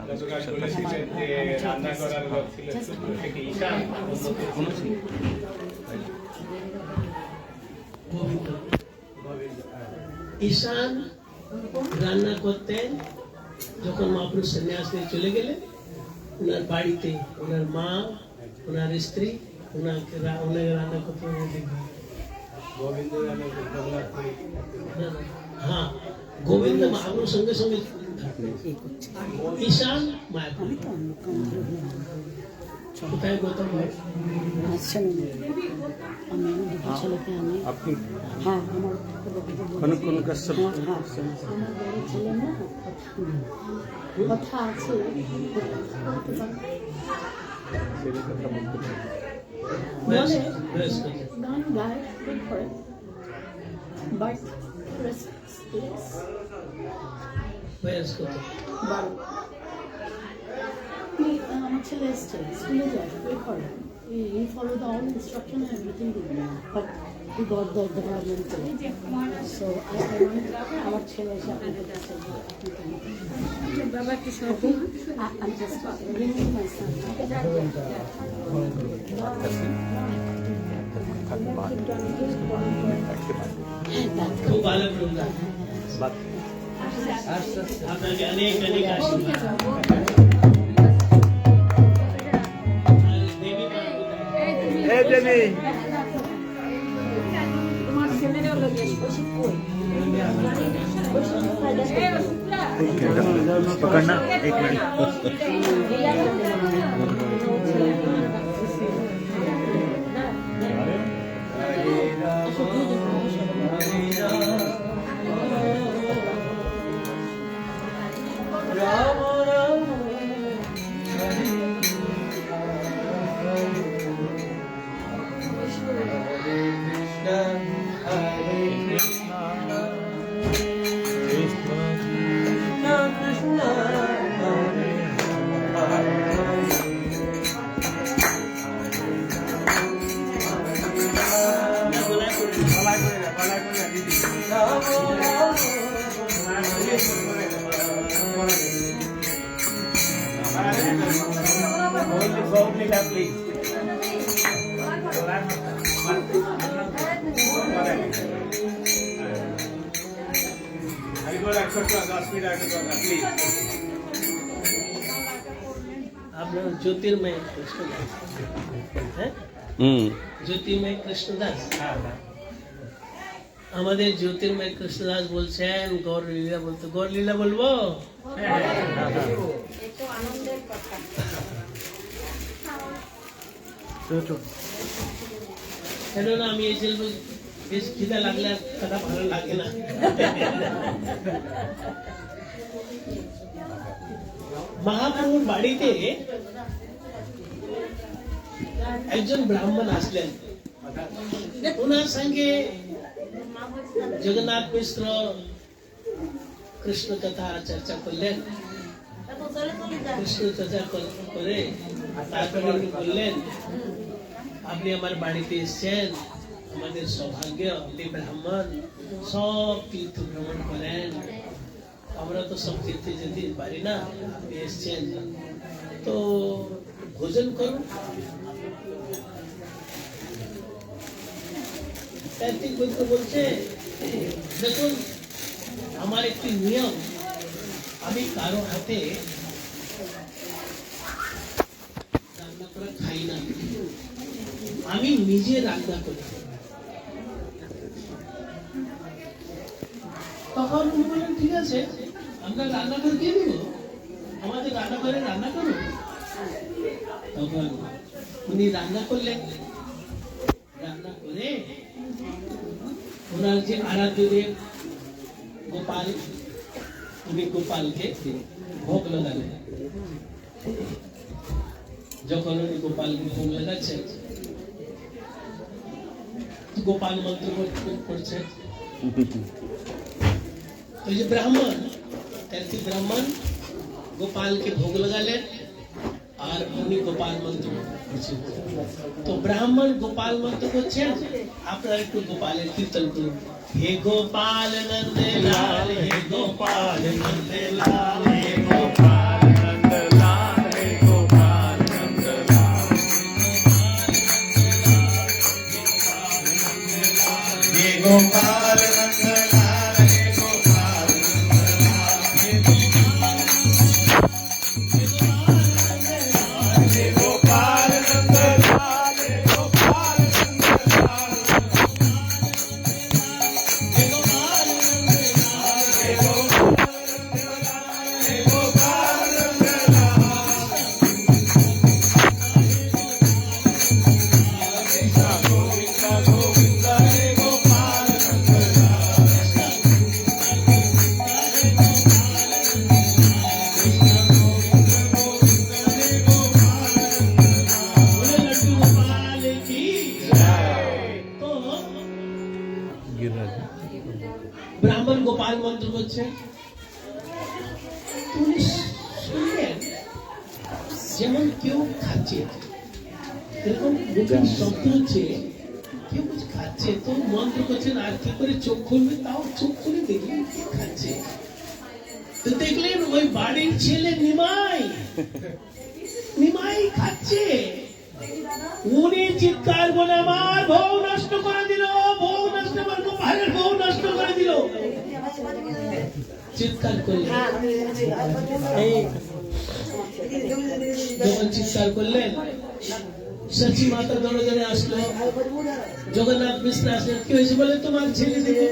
গতকাল বলেছিলেন যে রান্না করার লোক ছিল শুক্র থেকে ঈশান, ঈশান রান্না করতেন। যখন মহাপুরুষ সন্ন্যাস নিয়ে চলে গেলেন, ওনার বাড়িতে ওনার মা, ওনার স্ত্রী ওনাকে রান্না করতে দেখবেন। গোবিন্দ রান্না করতে, হ্যাঁ, গোবিন্দ মহাপুরুষ সঙ্গে সঙ্গে ঈশান মায়াপুর। কোথায় গৌতম ভাই? আসছেন আমি দুটো ছেলেকে আমি আপনি হ্যাঁ আমার কোন কাশ্যপ হ্যাঁ হ্যাঁ আমার বড় ছেলে না কথা আছে বলে গান গায় ঠিক করে বাট রেসপেক্টস বয়স কত? 12 আমার ছেলে এসছে স্কুলে যায় ওই করে he followed all instruction and everything but he got the development so I want আমার ছেলে এসে আপনাদের কাছে বাবা কি সব I'm just bringing my son খুব ভালো প্রোগ্রাম। আপনাকে অনেক অনেক আশীর্বাদ। তোমার ছেলেরও লাগে ওষুধ কই पकड़ना 1 मिनट Please. আপনার জ্যোতির্ময় কৃষ্ণদাস, হ্যাঁ, জ্যোতির্ময় কৃষ্ণদাস, আমাদের জ্যোতির্ময় কৃষ্ণদাস বলছেন গৌর লীলা বলতে। গৌর লীলা বলবো? একটু আনন্দের কথা। কেননা আমি এই জন্য বেশ খিদা লাগলে আর কথা ভালো লাগে না। মহাপ্রভুর বাড়িতে একজন ব্রাহ্মণ আসলেন, ওনার সঙ্গে জগন্নাথ মিশ্র কৃষ্ণ কথা চর্চা করলেন। কৃষ্ণ চর্চা করে তারপরে উনি বললেন, আপনি আমার বাড়িতে এসছেন, আমাদের সৌভাগ্য, আপনি ব্রাহ্মণ, সব তীর্থ ভ্রমণ করেন, আমরা তো সব তীর্থে যেতে পারি না, আপনি এসছেন তো ভোজন করুন। কার্তিক বৈদ্য বলছে, দেখুন আমার একটি নিয়ম, আমি কারো হাতে রান্না করে খাই না, আমি নিজে রান্না করি। তখন উনি বললেন, ঠিক আছে, আমরা রান্না করে দিয়ে দিব, আমাদের রান্নাঘরে রান্না করুন। তখন উনি রান্না করলেন, রান্না করে ওনার যে আরাধ্য দেব গোপাল, উনি গোপালকে ভোগ লাগালেন। যখন উনি গোপালকে ভোগ লাগাচ্ছেন, গোপাল মন্ত্র করছে। তো যে ব্রাহ্মণ, ব্রাহ্মণ গোপালকে ভোগ লাগালেন আর উনি গোপাল মন্ত্র করছেন। তো ব্রাহ্মণ গোপাল মন্ত্র করছেন, আপনারা একটু গোপালের কীর্তন করুন। হে গোপাল নন্দে লাল, হে গোপাল নন্দে লাল, হে গোপাল নন্দে লাল, হে গোপাল নন্দে লাল, হে গোপাল নন্দে লাল, হে গোপাল ব্রাহ্মণ গোপাল মন্ত্র করছে। তুমি শুনলেন যেমন কেউ খাচ্ছে, এরকম মুখের শব্দ হচ্ছে, কেউ কিছু খাচ্ছে, তো মন্ত্র করছেন, আর কি করে চোখ খুলবে, তাও চোখ খুলে দেখলেন কে খাচ্ছে। তো দেখলেন ওই বাড়ির ছেলে নিমাই, নিমাই খাচ্ছে। উনি চিৎকার বলে, আমার বউ নষ্ট করে দিল, বউ নষ্ট, আমার গোপালের বউ নষ্ট করে দিল, চিৎকার করলেন। যখন চিৎকার করলেন, সচি মাতা দৌড়ে দৌড়ে আসলো, জগন্নাথ মিশ্র আসলেন। কি হয়েছে বলে, তোমার ছেলে দেখে,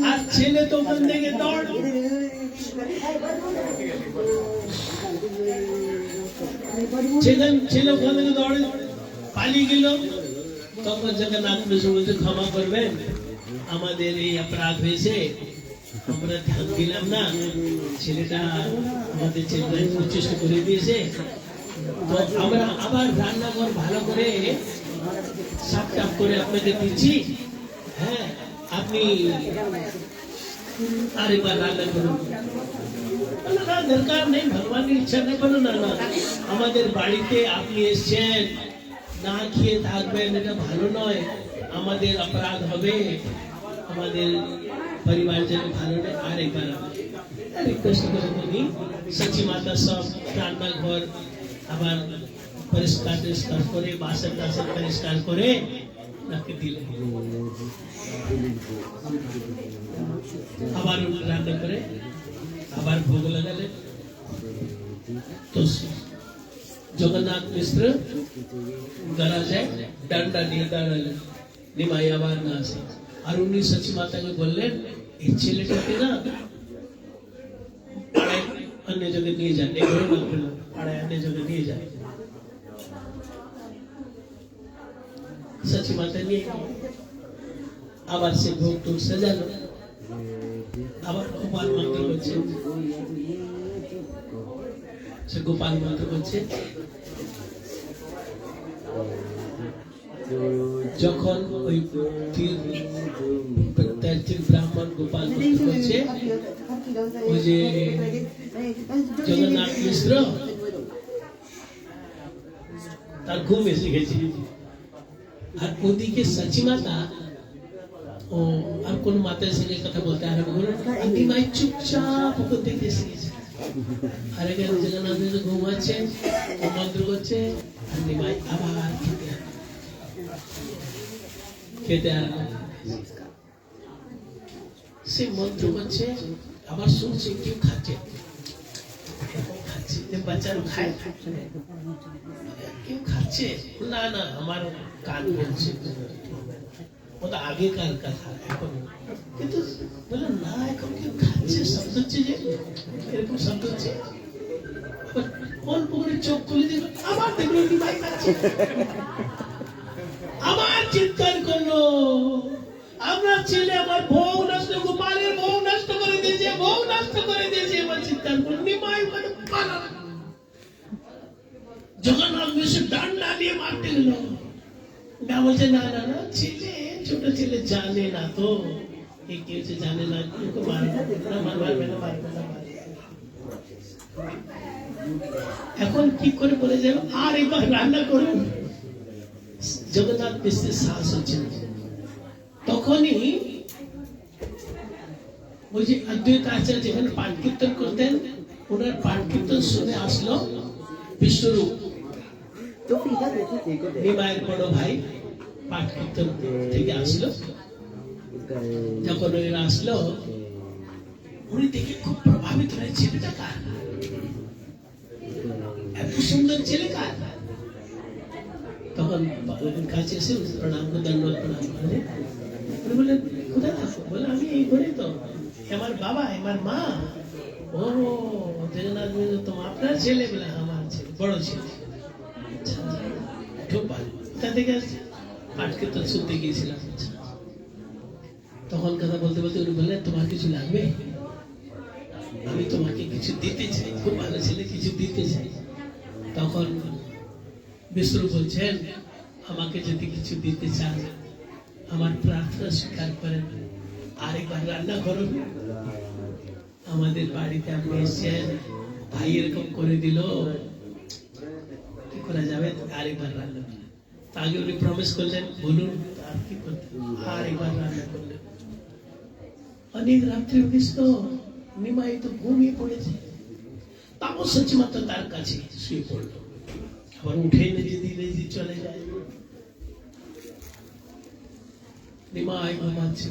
আর ছেলে তো ওখান থেকে দৌড়, ছেলে ওখান থেকে দৌড়ে পালিয়ে গেল। তখন জগন্নাথ মিশ্র বলতে, ক্ষমা করবেন, আমাদের এই অপরাধ হয়েছে, আমরা ধ্যান দিলাম না, ছেলেটা আমাদের ছেলেটা প্রচেষ্টা করে দিয়েছে, তো আমরা আবার রান্নাঘর ভালো করে সাফ টাফ করে আপনাকে দিচ্ছি, হ্যাঁ আপনি আরেকবার রান্না করুন। না, দরকার নেই, ভগবানের ইচ্ছা নেই, বলো না, না আমাদের বাড়িতে আপনি এসছেন, না খেয়ে থাকবেন, এটা ভালো নয়, আমাদের অপরাধ হবে, আমাদের পরিবার যেন ভালো নেই, আরেকবার রিকোয়েস্ট করে বলি। সচি মাতা সব রান্নাঘর আবার পরিষ্কার টরিষ্কার করে, বাসন টাসন পরিষ্কার করে ওনাকে দিলেন। আবার রান্না করে আবার ভোগ লাগালেন। তো জগন্নাথ মিশ্র গরাজায় ডান্ডা নিয়ে দাঁড়ালেন, নিমাই আবার না আসে। আর উনি সচি মাতাকে বললেন, এই ছেলেটাকে না পাড়ায় অন্য জায়গায় নিয়ে যান, এগুলো না বললেন, পাড়ায় অন্য জায়গায় নিয়ে যান। সচি মাতা নিয়ে আবার সে ভোগ টোগ সাজালো, আবার গোপাল মন্ত্র করছে, সে গোপাল মন্ত্র করছে। যখন ওই ব্রাহ্মণ গোপাল মন্ত্র করছে, ওই যে জগন্নাথ মিশ্র তার ঘুম এসে গেছে। আর ওদিকে সচি মাতা ও আর কোন মাতার সঙ্গে কথা বলতে আরম্ভ করলেন, নিমাই চুপচাপ ওকে দেখে এসে গেছে। আর এখানে জগন্নাথ মিশ্র ঘুমাচ্ছে, ও মন্ত্র করছে, আর নিমাই আবার খেতে আরম্ভ। সে মন্ত্র করছে, আবার শুনছে কেউ খাচ্ছে, বাচ্চারা খায়, কেউ খাচ্ছে, না না আমার কান বলছে, ওটা আগেকার কথা, এখন কিন্তু বলে না এখন কেউ খাচ্ছে, শব্দ হচ্ছে যে এরকম শব্দ হচ্ছে। অল্প করে চোখ তুলে দিল, আবার দেখলো নিমাই খাচ্ছে, আমার চিৎকার করলো, আমরা ছেলে আমার বউ নষ্ট, গোপালের বউ নষ্ট করে দিয়েছে, বউ নষ্ট করে দিয়েছে, আমার চিৎকার করলো। নিমাই জগন্নাথ মিশ্র ডান্ডা দিয়ে মারতে গেল। না বলছে না না না, ছেলে ছোট ছেলে জানে না তো, কি হচ্ছে জানে না, মারবে না। এখন কি করে বলে যাবে, আর একবার রান্না করুন। জগন্নাথ মিশ্রের সাহস হচ্ছে না। তখনই ওই যে অদ্বৈত আচার্য যেখানে পাঠ কীর্তন করতেন, ওনার পাঠ কীর্তন শুনে আসলো বিশ্বরূপ, নিমাইয়ের বড় ভাই পাঠ কীর্তন থেকে আসলো। যখন ওরা আসলো, উনি দেখে খুব প্রভাবিত হয়ে, ছেলেটা কার, এত সুন্দর ছেলে কার। তখন কাছে এসে প্রণাম করে, দণ্ডবত প্রণাম করে উনি বললেন, কোথায় থাকো? বলে আমি এই ঘরে, তো আমার বাবা আমার মা। ও জগন্নাথ মিশ্র তো আপনার ছেলে? বলে আমার ছেলে, বড় ছেলে। খুব ভালো, কোথা থেকে আসছে? পাঠ কীর্তন শুনতে গিয়েছিলাম। তখন কথা বলতে বলতে উনি বললেন, তোমার কিছু লাগবে? আমি তোমাকে কিছু দিতে চাই, খুব ভালো ছেলে, কিছু দিতে চাই। তখন বিষ্ণু বলছেন, আমাকে যদি কিছু দিতে চান, আমার প্রার্থনা স্বীকার করেন, আরেকবার রান্না করুন। আমাদের বাড়িতে আপনি এসেছেন, ভাই এরকম করে দিল, কি করা যাবে, আরেকবার রান্না করুন। আগে উনি প্রমিস করলেন, বলুন আর কি করতে, আরেকবার রান্না করলেন। অনেক রাত্রে উঠিস তো, নিমাই তো ঘুমিয়ে পড়েছে। তারপর সচি মাতা তার কাছে শুয়ে পড়লো, আবার উঠে নিজে দিলে চলে যায়। নিমাই ঘুমাচ্ছে,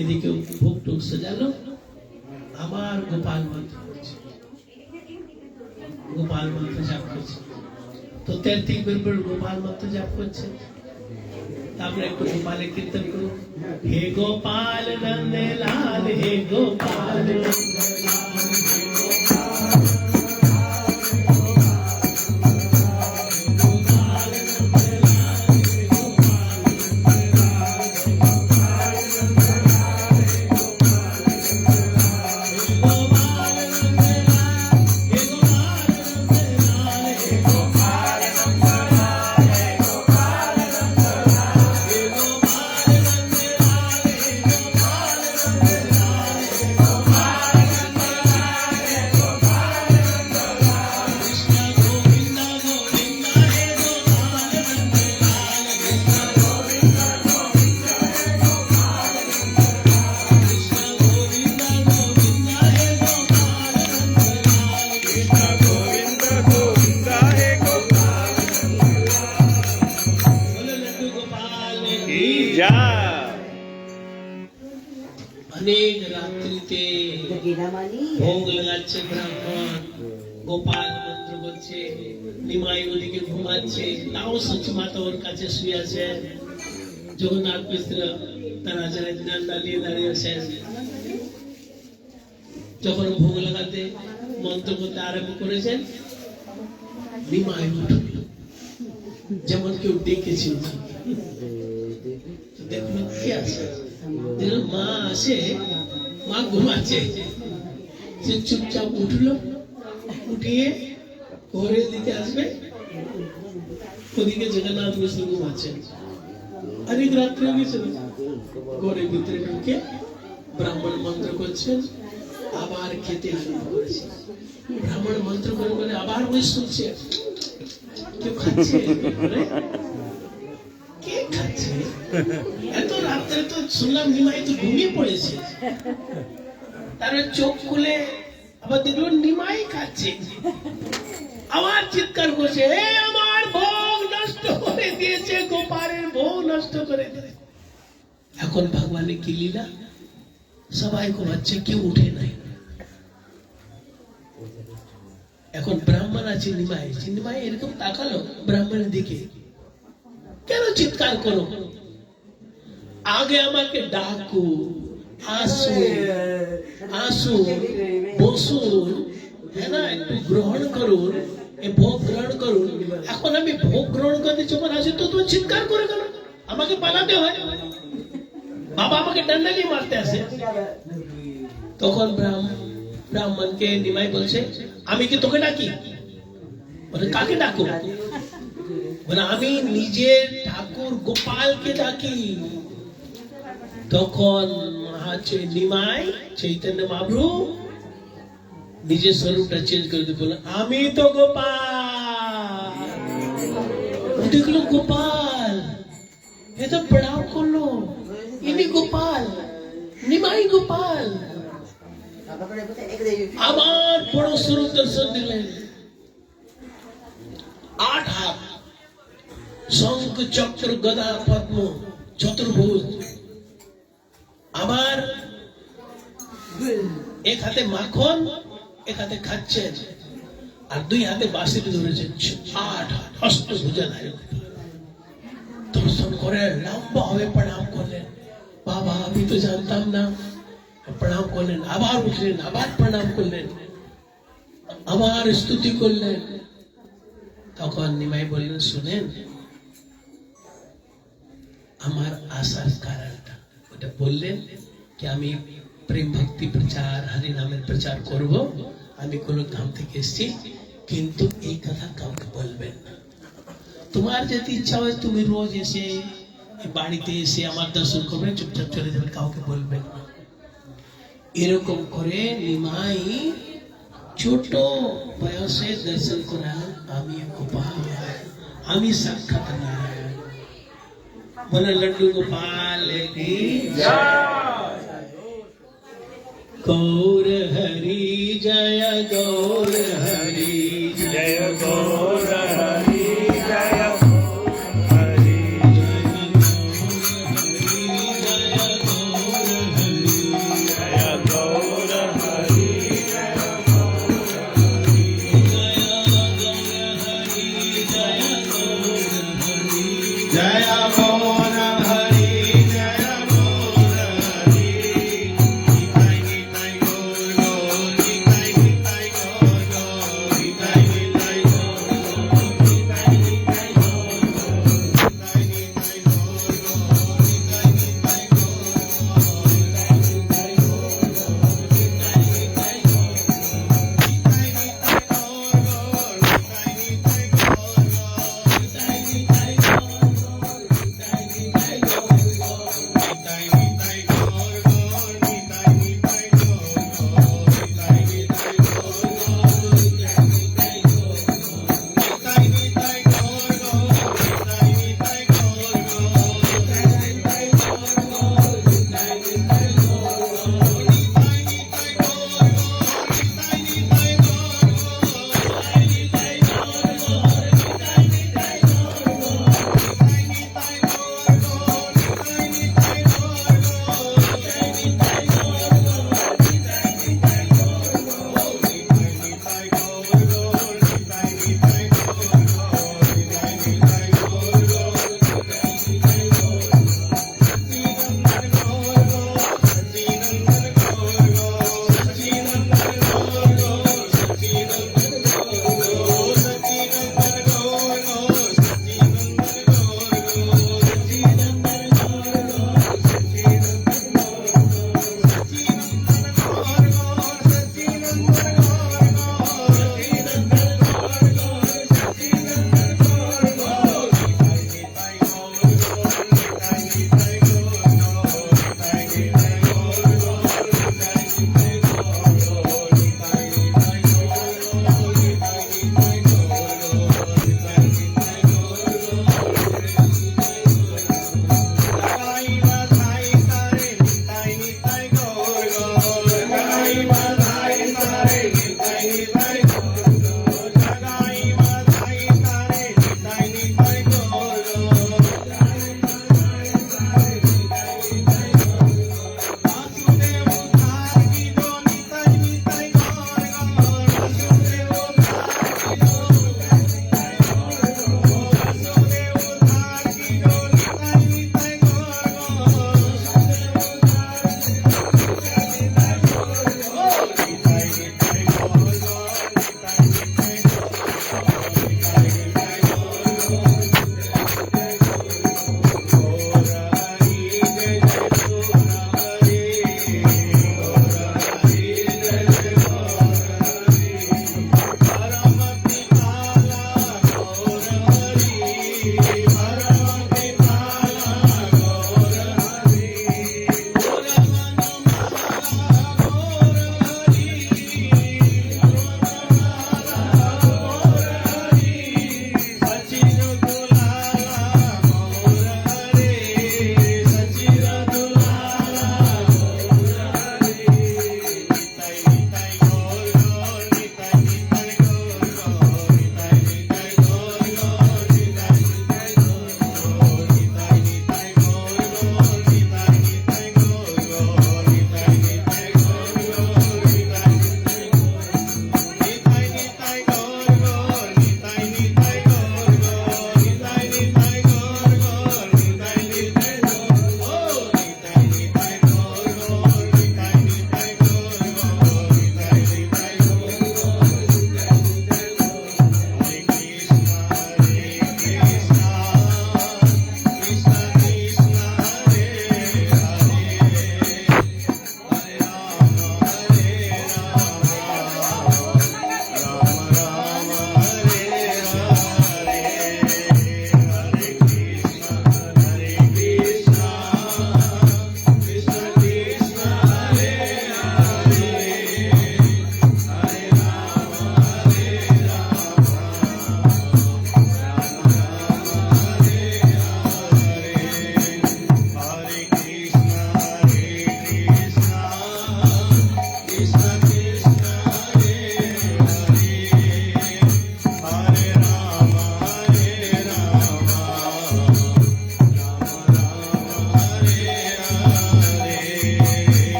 এদিকে ভোগ টোগ সাজালো, আবার গোপাল মন্ত্র করছে, গোপাল মন্ত্র জাপ করছে। তো 33 বার গোপাল মন্ত্র জাপ করছে। তারপরে একটু গোপালের কীর্তন করুন, হে গোপাল নন্দে লাল, হে গোপাল নন্দে লাল। অনেক রাত্রিতে ভোগ লাগাচ্ছে ব্রাহ্মণ, গোপাল মন্ত্র করছে, নিমাই ওদিকে ঘুমাচ্ছে, তাও সচি মাতা ওর কাছে শুয়ে আছে। জগন্নাথ মিশ্র তারা যারা ডালিয়ে দাঁড়িয়ে আছেন, যখন ভোগ লাগাতে মন্ত্র করতে আরম্ভ করেছেন, নিমাই উঠল যেমন কেউ ডেকেছিল। দেখলো কে আছে, দেখলো মা আসে, মা ঘুমাচ্ছে। সে চুপচাপ উঠলো, উঠিয়ে ঘরের দিকে আসবে, ওদিকে জগন্নাথ মিশ্র ঘুমাচ্ছেন। অনেক রাত্রে হয়ে গেছিল, ঘরের ভিতরে ঢুকে ব্রাহ্মণ মন্ত্র করছেন, আবার খেতে আরম্ভ করেছে। ব্রাহ্মণ মন্ত্র করে করে আবার ওই শুনছে, কেউ খাচ্ছে, কে খাচ্ছে? এত রাত্রে তো শুনলাম নিমাই তো ঘুমিয়ে পড়েছে। তারপরে চোখ খুলে আবার দেখলো নিমাই খাচ্ছে, আবার চিৎকার করছে, এ আমার ভোগ নষ্ট করে দিয়েছে, গোপালের ভোগ নষ্ট করে দিয়েছে। এখন ভগবানের কি লীলা, সবাই ঘুমাচ্ছে, কেউ উঠে নাই। এখন ব্রাহ্মণ আছে নিমাই, নিমাই এরকম তাকালো ব্রাহ্মণের দিকে, কেন চিৎকার করো? আগে আমাকে ডাকো, আসুন আসুন, বসুন, হ্যাঁ না, একটু গ্রহণ করুন, এই ভোগ গ্রহণ করুন। এখন আমি ভোগ গ্রহণ করতে যখন আসি তো তুমি চিৎকার করে কেন? আমাকে পালাতে হয়, বাবা আমাকে ডান্ডা নিয়ে মারতে আসে। তখন ব্রাহ্মণকে নিমাই বলছে, আমি কি তোকে ডাকি? বলে কাকে ডাকো? বলে আমি নিজের ঠাকুর গোপালকে ডাকি। তখন নিমাই চৈতন্য মহাপ্রভু নিজের স্বরূপটা চেঞ্জ করে দিয়ে বললেন, আমি তো গোপাল। দেখলো গোপাল, এ তো প্রণাম করলো, ইনি গোপাল, নিমাই গোপাল। আবার বড় স্বরূপ দর্শন দিলেন, 8 হাত, শঙ্খ চক্র গদা পদ্ম চতুর্ভুজ। আবার এক হাতে মাখন, এক হাতে খাচ্ছেন, আর 2 হাতে বাঁশিটি ধরেছেন। 8 হাত অষ্টভুজাধারী দর্শন করে লম্বা হবে প্রণাম করলেন। বাবা আমি তো জানতাম না, প্রণাম করলেন, আবার উঠলেন, আবার প্রণাম করলেন, আবার স্তুতি করলেন। তখন নিমাই বললেন, শুনেন, আমার আসার কারণটা ওটা বললেন কি আমি প্রেম ভক্তি প্রচার, হরি নামের প্রচার করব, আমি কোন ধাম থেকে এসেছি, কিন্তু এই কথা কাউকে বলবেন না। তোমার যদি ইচ্ছা হয় তুমি রোজ এসে বাড়িতে এসে আমার দর্শন করবে, চুপচাপ চলে যাবে, কাউকে বলবেন না। এরকম করে নিমাই ছোট বয়সে দর্শন করা, আমি গোপাল, আমি সাক্ষাৎ নারায়ণ। বলে লड्डू गोपाल की जय। गौर हरि जय, गौर हरि जय, गौर हरि जय,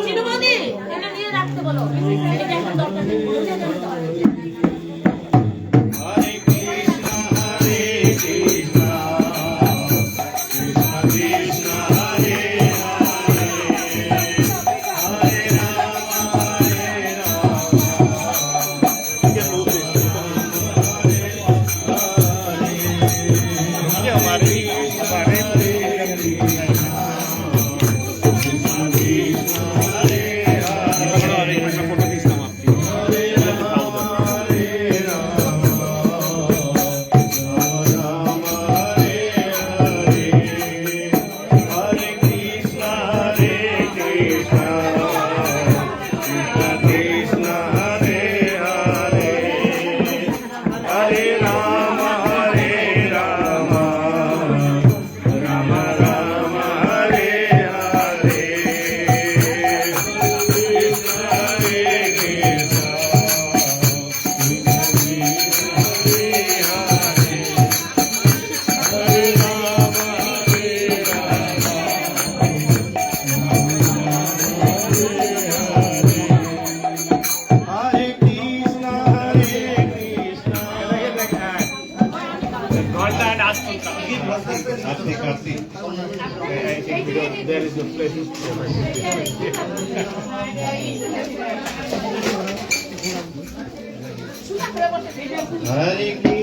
চিনুবদি এটা নিয়ে রাখতে বলো এটা এখন দরকার নেই फोटो खींचता हूँ आपकी there is no place. Hare Krishna.